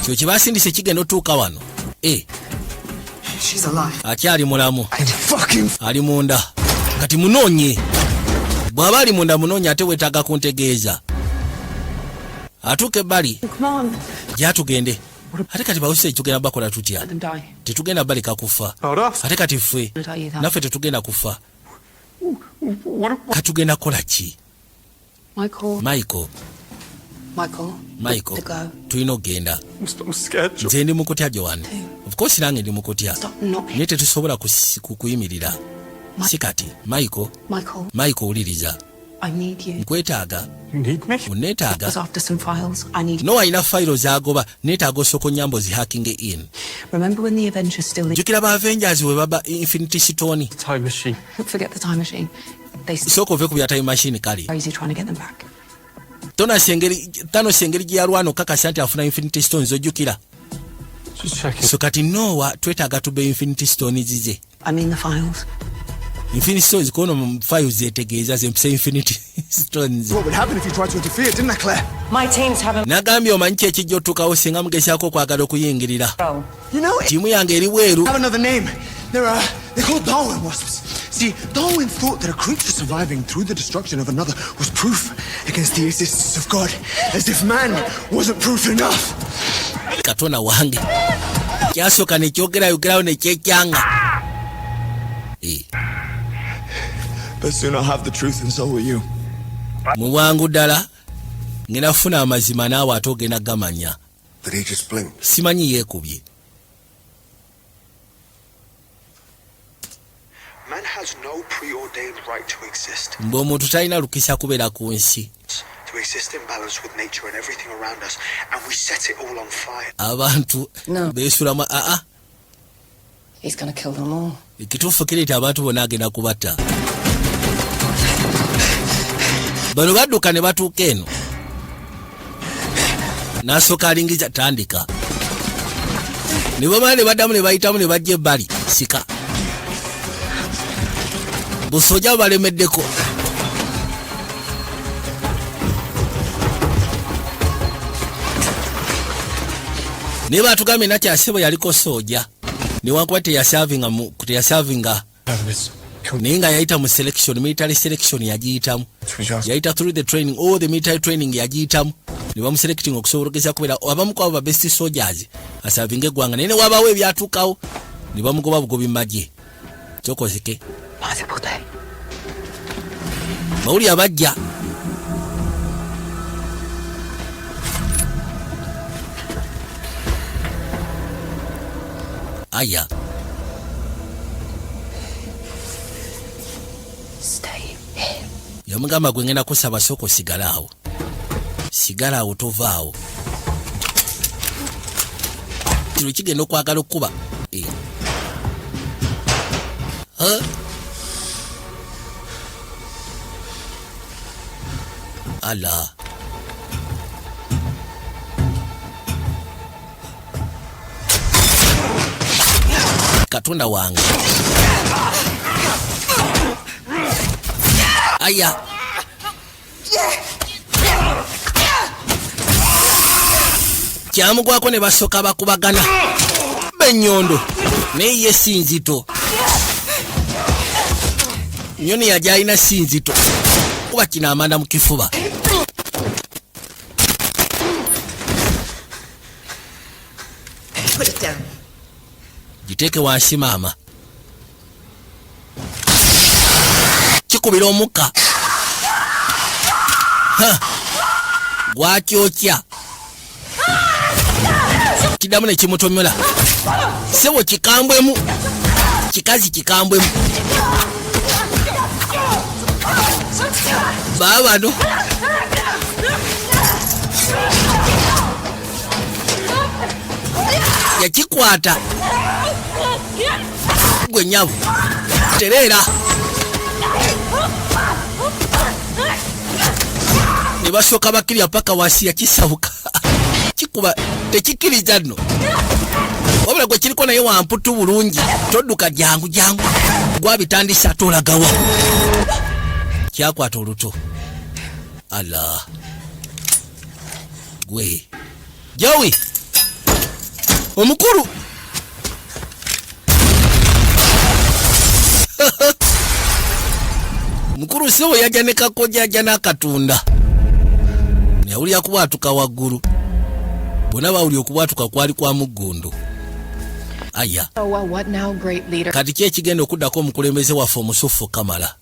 Kyo kye baasindise kigenda otuuka wano. She's alive. Akyali mulamu. Ali munda. Kati munoonye. Bw'aba ali munda munoonye ate weetaaga kuntegeeza. Atuuke ebbali. Come on. Gyatugende. Ate kati bawuse tugenda bakola tutya? Tetugenda baleka kufa. Ate kati ffe naffe tetugenda kufa. Katugenda kola ki? Michael. Tulina okgenda. Nze ndi mukutya Joanne. Of course nange ndi mukutya. Naye tetusobola kuyimirira. Si kati. Michael uliriza. I need you. Nkwetaaga. You need me? Uneetaaga. Because after some files, I need you. No, ayina files zagoba. Neetaaga osoko nyambo hacking in. Remember when the Avengers still... Jukira ba Avengers we baba Infinity Stone. Time machine. Forget the time machine. They soko ve ku bya time machine kali. Crazy trying to get them back. Thanos sengeri gya lwano kakasa nti afuna Infinity Stones ojukira. So kati Noah twetaaga tube Infinity Stones zize. I mean the files. Infinity Stones kono files zetegeeza zempisa Infinity Stones. What would happen if you tried to interfere, didn't I, Claire? My teams haven't... Nagambye omanyi ki ekijja otuukawo singa mugezaako okwagala okuyingirira. You know, tiimu yange eri bweru. have another name. They're called Darwin wasps. See, Darwin thought that a creature surviving through the destruction of another was proof against the existence of God, as if man wasn't proof enough. Katona wange. Kyasooka ne kyogerayogerawo ne kyekyanga. But soon I'll have the truth and so will you. Muwangu ddala ngenda funa amazima naawe ate ogenda gamanya. Did he just blink? Simanyi yeekubye. Man has no preordained right to exist. Ng'omuntu talina lukisa kubeera ku nsi. To exist in balance with nature and everything around us, and we set it all on fire. Abantu beesulamu He's gonna kill them all. Ekituufu kiri nti abantu bonna agenda kubatta. Bano badduka ne batuuka eno. N'asooka alingiza tandika. Ne bamala ne baddamu ne bayitamu ne bajja ebbali. Sika. Busoja balemeddeko. Ne batugambye nati asebo yaliko soja. Newankubadde teyasavinga naye nga yayita mu selection, military selection yagiyitamu. Yayita through the training, all the military training yagiyitamu. Ne bamuselecting okusobola okugeza kubeera abamu ku abo ba best soldiers asavinga eggwanga. Naye ne wabaawo ebyatuukawo ne bamugoba bugobi mu magye. Kyokozeke. Bawuli abajja. Aya. Stay here. Yamugamba gwe ngenda kusaba soko sigalawo. Sigalawo tovaawo. Kino kigenda okwagala okuba. Ala. Katonda wange. Aya. Kyamugwako ne basooka bakubagana. Benyondo. Naye ye si nzito. Nyoni yajja alina si nzito. Kuba kino amanda mu kifuba. Put it down. Giteeke wansi maama. Kikubira omukka. Gwakyokya. Kiddamu ne kimutomyola. Sebo kikambwemu. Kikazi kikambwemu. Babano. Yakikwata. Gwe nyavu. Terera. Ne basooka bakirya paka wasi yakisabuka. Kikuba tekikiriza nno. Wabula gwe kiriko naye wamputu bulungi. Todduka jangu. Gwabitandisa atolagawa. Kyakwata oluto. Allah. Gwe. Joey. Omukulu. Mukuru siwo yajja ne kakoja ajja n'akatunda. Yawulira kubwatuka waggulu. Bonna bawulira okubwatuka kwali kwa muggundu. Aya. Oh, well, what now, great leader? Kati ki ekigenda okuddako omukulembeze waffe omusufu Kamala?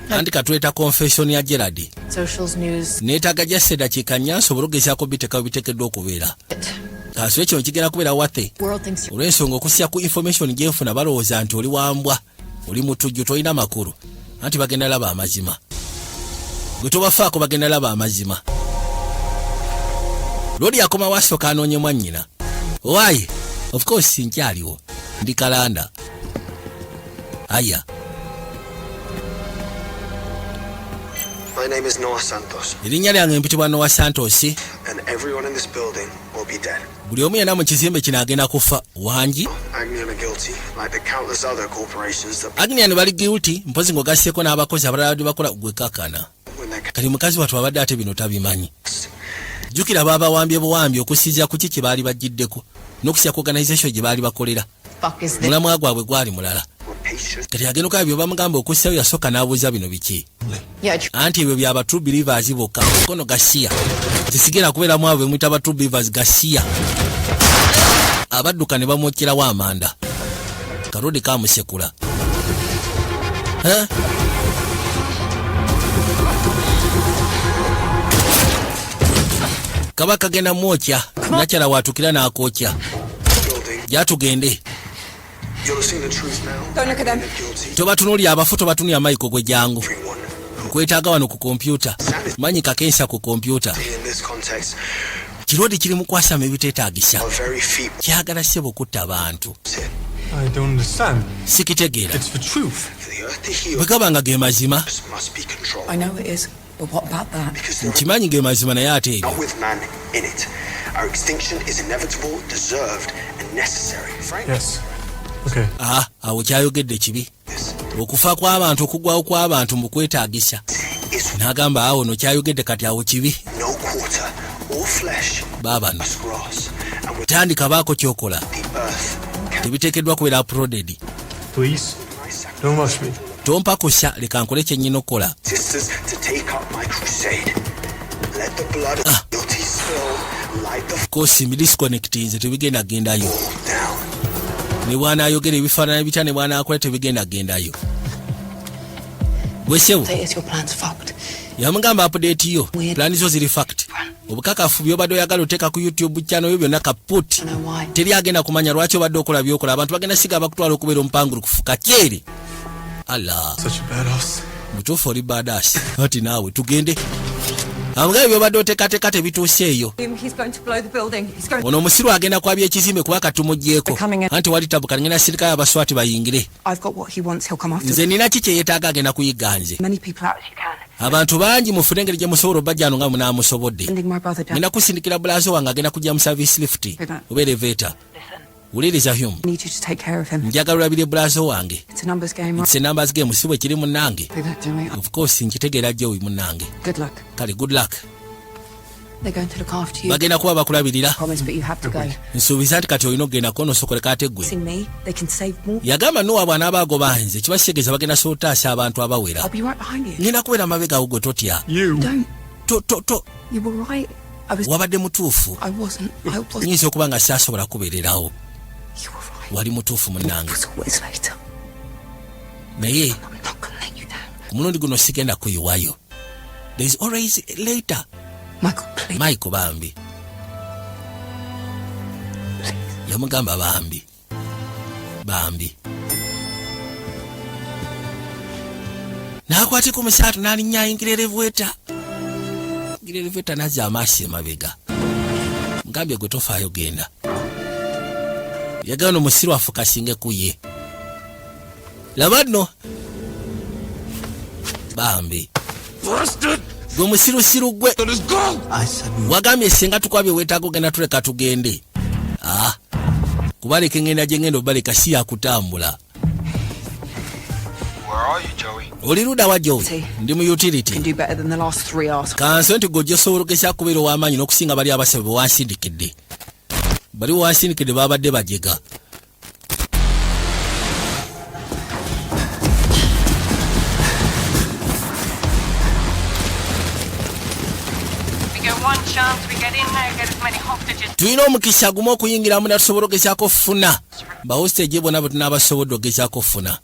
Andi katweta confession ya Gerard. Socials news. Neetaaga jase dakiika nnya nsobole okugezaako biteeka biteekeddwa okubeera. Kaso ekyo kigenda kubeera wate. Olw'ensonga okusya ku information gyenfuna balowooza nti oli wambwa, oli mutujju, tolina makulu. Anti bagenda laba amazima. Gwe tobafaako bagenda laba amazima. Lodi yakoma wasooka anoonye mwannyina. Why? Of course nkyaliwo. Ndi kalanda. Aya. My name is Noah Santos. Erinnya lyange mpitibwa Noah Santos. And everyone in this building will be dead. Buli omu yenna mu kizimbe kino agenda kufa. Wangi. Agnion are guilty, like the countless other corporations that... Agnion bali guilty, mpozi ng'ogasseeko n'abakozi abalala bye bakola gwe kakana. Kali mukazi wattu abadde ate bino tabimanyi. Jjukira baabawambye buwambye okusinziira ku ki kye baali bagiddeko n'okusya ku organization gye baali bakolera. Mulamwa gwabwe gwali mulala. Kati agenda okulaba bye bamugamba okussayo yasooka n'abuuza bino biki. Anti ebyo byaba true believers bokka. Kono gasiya. Zisigera kubeeramu abo bemuyita ba true believers gasiya. Abadduka ne bamwokyerawo amanda. Kalodi kamusekula. Kabaka genda mwokya. Nakyala waatukira n'akookya. Jatugende. Tobatunuulira abafu, tobatunuulira Michael gwe jangu. Nkwetaaga wano ku kompyuta. Manyi kakensa ku kompyuta. Kirodi kiri mu kwasama ebiteetaagisa. Kyagala ssebo kutta abantu. I don't understand. Sikitegeera. It's for truth. Bwe gaba nga ge mazima. I know it is, but what about that? Nkimanyi ge mazima naye ate ebyo. Our extinction is inevitable, deserved, and necessary. Frank? Yes. Okay. Awo kyayogedde kibi. Okufa kw'abantu, okuggwawo kw'abantu mu kwetaagisa. N'agamba awo no kyayogedde kati awo kibi. No quarter or flesh. Baabano. Tandika baako kyokola. Tebiteekeddwa kubeera uploaded. Please, don't rush me. Tompa kusa, leka nkole kye nnyina okukola. Sisters to take up my crusade. Let the blood of the guilty spill light the... Of course, midisconnect nze tebigenda gendayo. Ne bwana ayogera ebifaananyi bitya ne bwana akola tebigenda gendayo. Bwesewo. Yamugamba update yo. Plani zo ziri fact. Obukakafu byobadde oyagala oteeka ku YouTube channel yo byonna kaput. Teri agenda kumanya lwaki obadde okola byokola. Abantu bagenda siga bakutwala okubeera omupangulu kufuka kyeri. Allah. Such a badass. Mutuufu oli badass. Ati naawe tugende. Amugabe byobadde oteekateeka tebituuse eyo. Ono omusiru agenda kwabya ekizimbe kuba katumuggyeko. Anti wali tabuka ngenda sirikale abaswati bayingire. Nze nina ki kye yeetaaga agenda kuyiga nze. Abantu bangi mufune engeri gye musobola obajjano nga munaamusobodde. Ngenda kusindikira bulazo wange agenda kujja mu service lift oba elevator. Wuliriza Hume. Njagala olabire bulazo wange. It's a numbers game. Siwe kiri munnange. Of course nkitegeera Joey munnange. Good luck. Kale good luck. They're going to look after you. Bagenda kuba bakulabirira. Promise, but you have to go. Nsuubiza nti kati olina okugenda kono osokoleka ate ggwe. They can save more. Yagamba Noah bwana abagoba nze kibakitegeeza bagenda sootaasa abantu abawera. I'll be right behind you. Ngenda kubeera mabega awo gwe totya. Don't. To. You were right. Wabadde mutuufu. I wasn't. Nyinza okuba nga saasobola kubeererawo. Wali mutuufu munnange. Naye ku mulundi guno sigenda kuyiwayo. There is always later. Michael bambi. Yamugamba bambi. Nakwate ku musatu n'alinnya ingireveta. Ingireveta naza amaaso emabega. Ngambye gwe tofaayo genda. Yagano musiru afukasinge kuye. Labadno. Bambi. Gwe musiru gwe. Wagambye senga tukwabye wetaago genda tuleka tugende. Kubaleka ngenda gye ngenda obaleka si yakutambula. Where are you, Joey? Oli luda wa Joey? Ndi mu utility. Can do better than the last 3 hours. Kanso nti gojja osobola okugeza kubeera ow'amaanyi n'okusinga bali abasebe wansindikidde. Bali wansindikidde babadde bajega. Tulina omukisa gumu okuyingiramu na tusobola okugezaako okufuna bahostage bonna bwe tunaabasobodde okugezaako okufuna.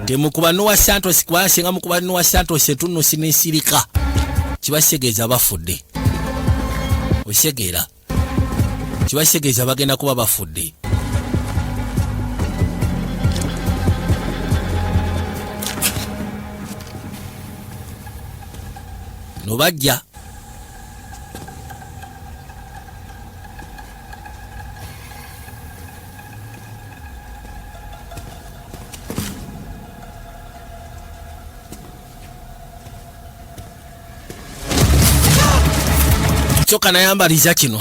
Temukuba Noah Santos kubanga singa mukuba Noah Santos etunnusi n'ensirika kibasegeeza bafudde. Osegeera kibasegeeza bagenda kuba bafudde. Nobajja choka nayambaliza kino.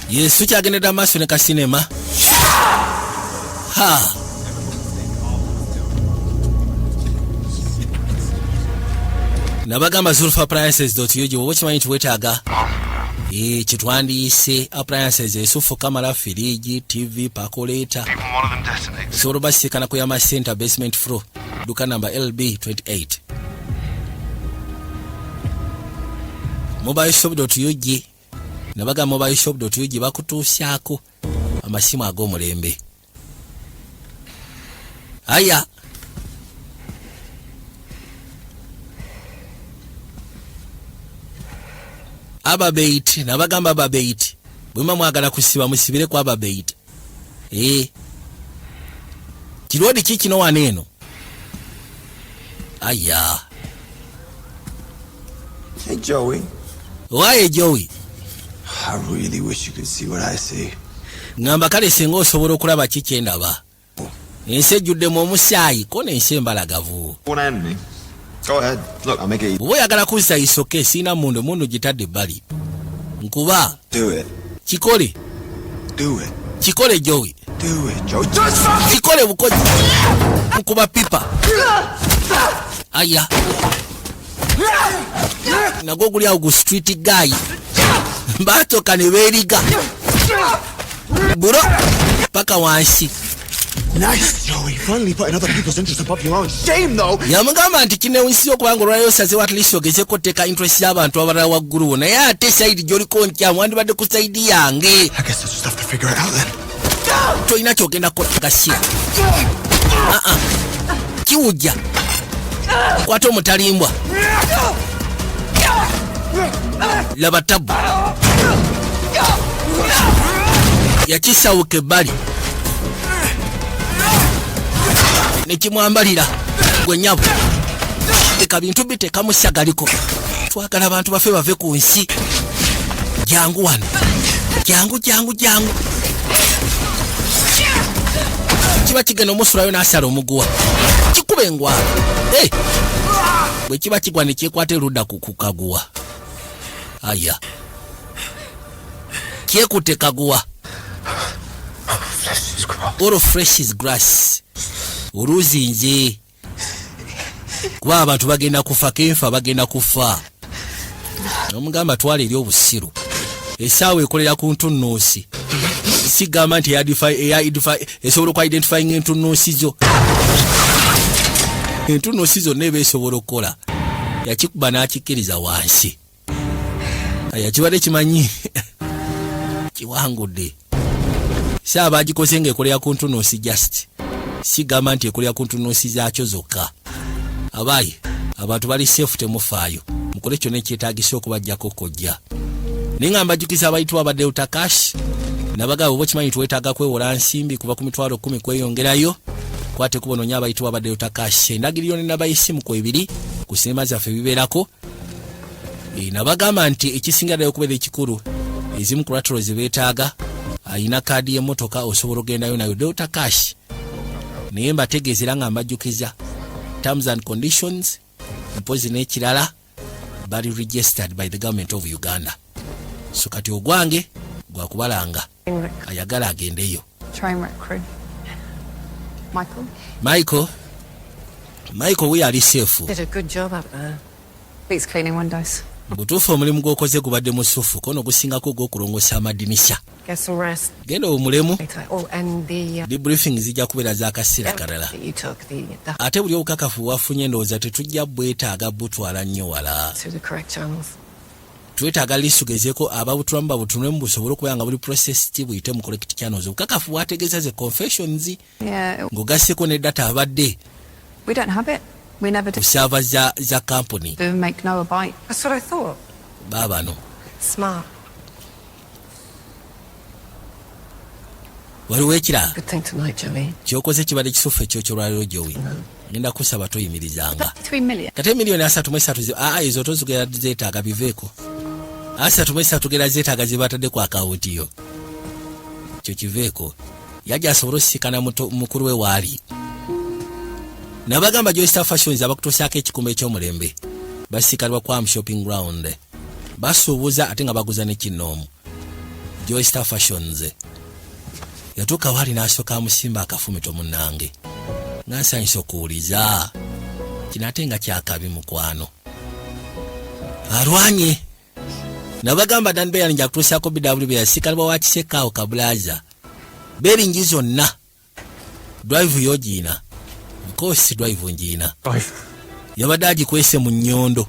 Yesu kyagendera maaso ne kasinema. Nabagamba Zulfa appliances.ug wowe kimanyi nti weetaaga kitwandiise appliances esufu kamera firiji TV pakoleta sobola basiikana ku Yama Center basement floor duka number LB28 mobileshop.ug nabaga mobileshop.ug bakutuusyako amasimu ag'omulembe. Aya Ababeit nabagamba Ababeit bwema mwagala kusiba musibire kwa Ababeit. Kirodi kikino waneno. Aya. Hey Joey. Why Joey? I really wish you could see what I see. Ngamba kale sengo osobola okulaba kikyendaba. Ense judde mu omusaayi ko nense mbalagavu. Go ahead. Look, I'll make it. Bwe yagala kusa isoke sina mundu gitadde bali. Nkuba. Do it. Kikole. Do it. Kikole Joey. Do it, Joey. Kikole bukozi. Nkuba pipa. Aya. Nago guli awo street guy. Mbato kaneberiga. Buro. Paka wansi. Nice, Joey. Finally putting other people's interests above your own. Shame, though. Yamugamba nti kinewisi okubanga olwaliro saze at least ogezeko teeka interest y'abantu abalala waggulu naye ate side gy'oliko nkyamu wandibadde ku side yange. I guess I just have to figure it out then. Tolina kyogenda kukasiya. Kiwujja. Kwata omutalimbwa. Laba tabu. Yakisawuka ebbali. Nekimwambalira gwe nnyabo. Teka bintu bitekamu sagaliko. Twagala abantu bafe bave ku nsi. Jangu wano. Jangu. Kiba kigenda omusulayo n'asala omuguwa. Kikuba engwala. Bwe kiba kigwa ne kyekwata erudda ku kaguwa. Aya. Kyekutte kaguwa. all fresh is grass. Oluzinze kuba abantu bagenda kufa kenfa bagenda kufa. Omugamba twala eri obusiru. Esaawa ekolera ku ntunnoosi. Sigamba nti esobola okwidentifying entunnoosi zo. Entunnoosi zonna eba esobola okukola. Yakikuba n'akikkiriza wansi. Yakibadde kimanyi kiwangudde. Saaba agikoze ng'ekolera ku ntunnoosi just. Sigamba nti ekolera ku ntunnoosi zaakyo zokka. Abayi, abantu bali safe temufaayo. Mukole kyonna ekyetaagisa okubajjako kojja. Ningamba jukisa abayitwa ba Delta Cash. Nabagabo bo kimanyi twetaaga kwewola nsimbi kuva ku mitwalo 10 kweyongerayo. Kwate kubononya abayitwa ba Delta Cash. Endagiriro n'abayisimu ku ebiri ku sinema zaffe bibeerako. Nabagamba nti ekisinga ddala okubeera ekikulu ezimu ku latero zibeetaaga ayina kaadi y'emmotoka osobola ogendayo nayo Delta Cash. Naye mbategeezera nga mbajjukiza terms and conditions mpozi n'ekirala bali registered by the government of Uganda. So kati ogwange gwa kubalanga ayagala agendeyo. Trainwreck crew. Michael, we are safe. Did a good job up there. Beats cleaning windows. Butuufu omulimu gw'okoze gubadde musufu kono gusingako gw'okulongoosa amadinisha. Get some rest. Genda omulemu. Oh, and the debriefing zijja kubeera z'akaseera kalala. Ate buli obukakafu wafunye ndowooza tetujja bwetaaga butwala nnyo wala. To the correct channels. Twetaaga lisugezeeko ababutulamu babutunulemu busobole okubeera nga buli process buyite mu correct channels. Obukakafu bwategeeza ze confessions. Yeah. Ng'ogasseko ne data abadde. We don't have it. We never do. Server za company. Do make Noah bite. That's what I thought. Baba no. Smart. Waliwo ekira. Good thing tonight, Joey. Kyokoze kibadde kisufu ekyo kyolwaliro Joey. Ngenda kusaba toyimirizanga. 3 million. Kate million 3 ezo tozigera zeetaaga biveeko. 3 gera zeetaaga zibatadde ku akawunti yo. Kyo kiveeko. Yajja asobola osikana mukulu we waali. Nabagamba Joy Star Fashions abakutuusaako ekikumba eky'omulembe. Basikalwa kwa shopping ground. Basuubuza ate nga baguza ne kinoomu. Joy Star Fashions. Yatuuka wali n'asooka amusimba akafumito munnange. N'asanyusa okuwuliza. Kino ate nga kyakabi mukwano. Alwanye. Nabagamba Dan Beya nja kutuusaako BW yasikalwa wa Kisekaawo Kabulaza. Beringi zonna. Drive yogiina. Kosi drive njina. Yabadaji kwese mu nnyondo.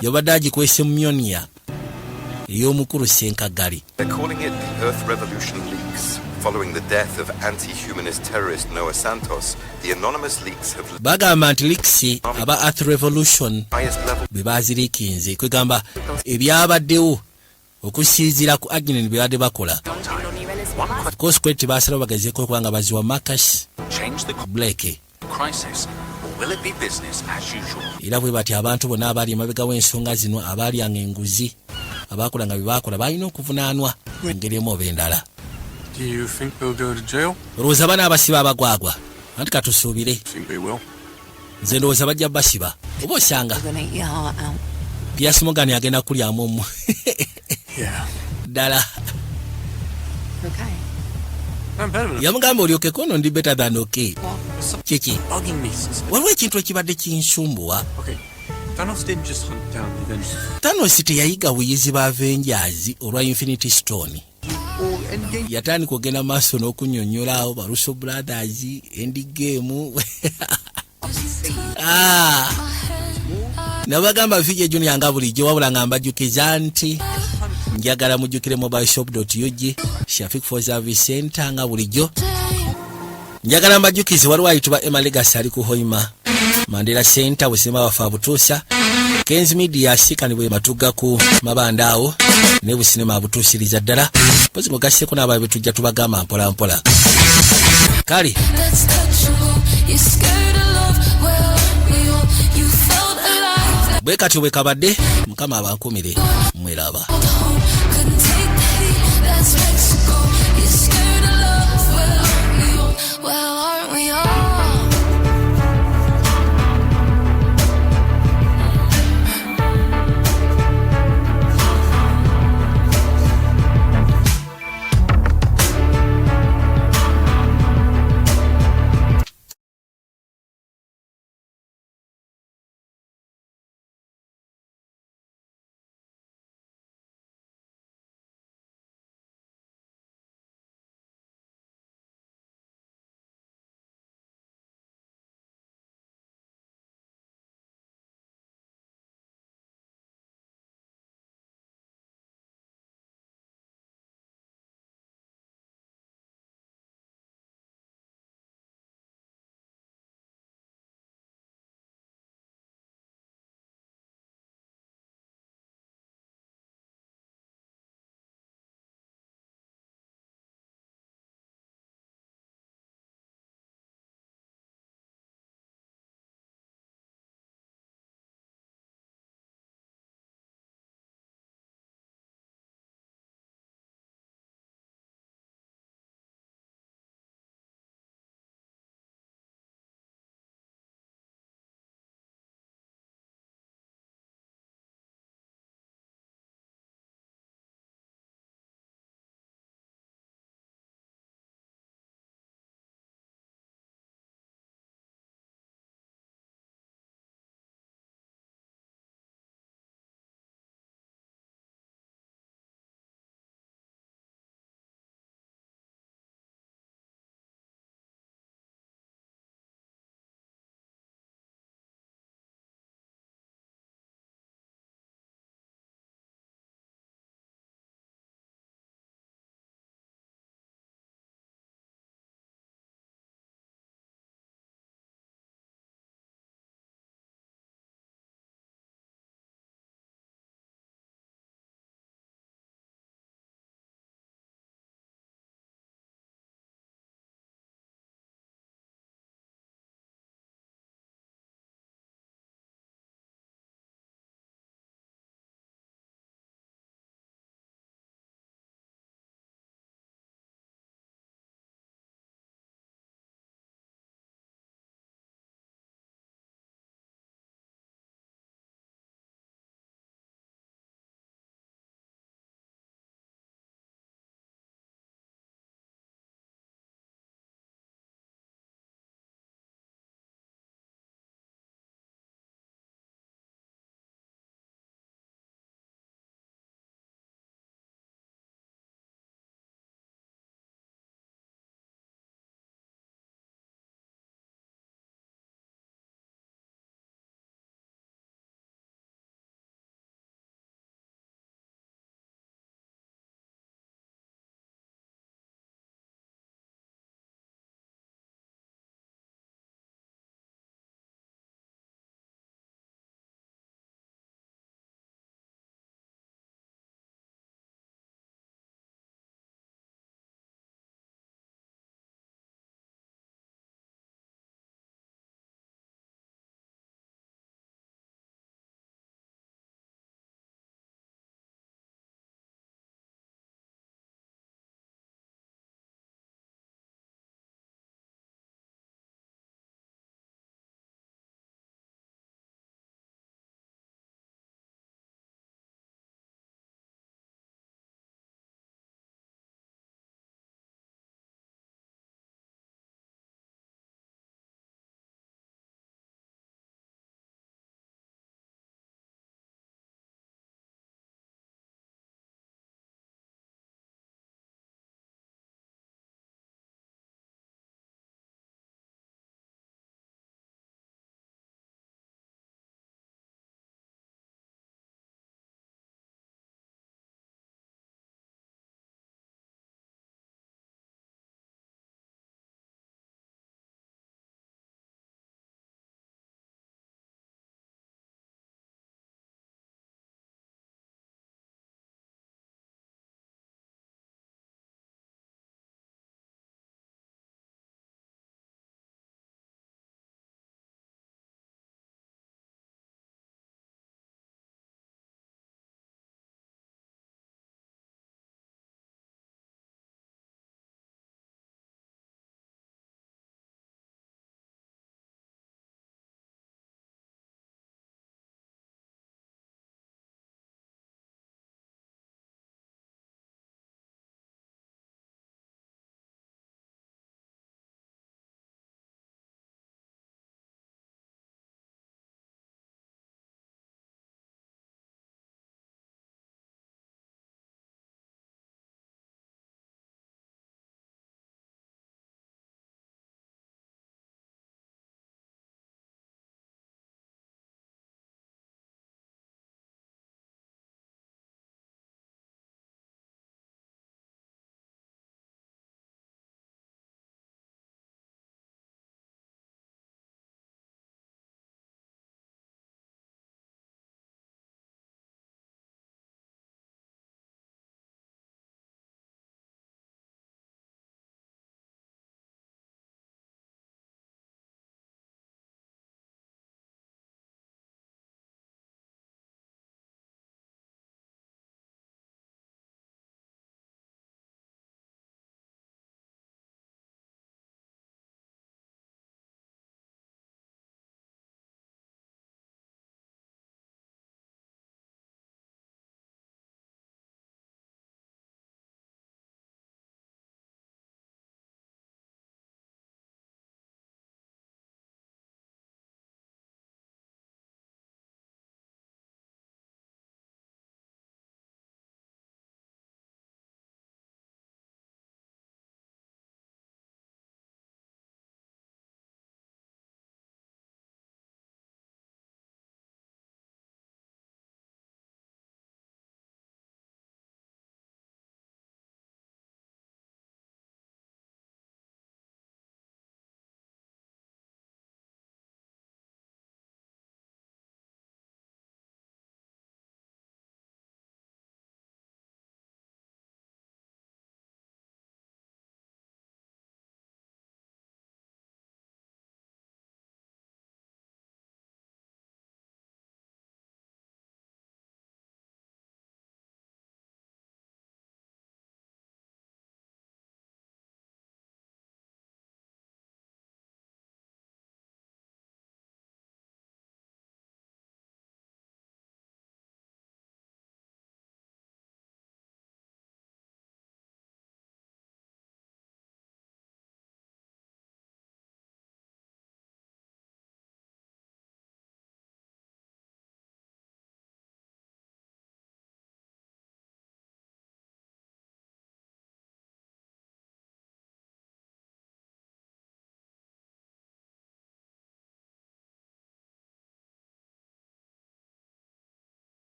Yabadaji kwese mu Myonia. Ey'omukulu Senkagali. They're calling it the Earth Revolution leaks. Following the death of anti-humanist terrorist Noah Santos, the anonymous leaks have... Bagamba nti leaks aba Earth Revolution bebazirikinze. Kwegamba ebyabaddewo okusinziira ku Agnen byabadde bakola. Of course, kweti basala bagazeko kubanga baziwa Marcus Blake. Crisis, or will it be business as usual? Era bwe bati abantu bonna abali emabega w'ensonga zino abalyanga enguzi abakola nga byebakola balina okuvunaanwa engeri emu oba endala. Do you think they'll go to jail? Olowooza bana abasiba abagwagwa anti katusuubire. Think they will. Nze ndowooza bajja basiba oba osanga Piers Morgan agenda kulyamu omu. Ddala. Yamugamba olyoke kono ndi better than okay. Kiki. Waliwo ekintu ekibadde kinsumbuwa. Thanos didn't just hunt down the Avengers. Thanos teyayiga buyizi ba Avengers olwa Infinity Stone. Yatandika okugenda maaso n'okunnyonnyolawo ba Russo Brothers, Endgame. Nabagamba Fije Junior nga bulijjo wabula nga mbajjukiza nti njagala mujjukire mobileshop.ug Shafik for Service Center nga bulijjo. Njagala mbajjukize waliwo ayitibwa Emma Legacy ali ku Hoima Mandela Center busima wafa butuusa Kenz Media sikani bwe matuga ku mabanda awo ne businema butuusiriza ddala pozi mugasseko n'ababe tujja tubagamba mpola mpola. Kali bwe kati bwe kabadde Mukama abankumire mweraba. Well, aren't we all?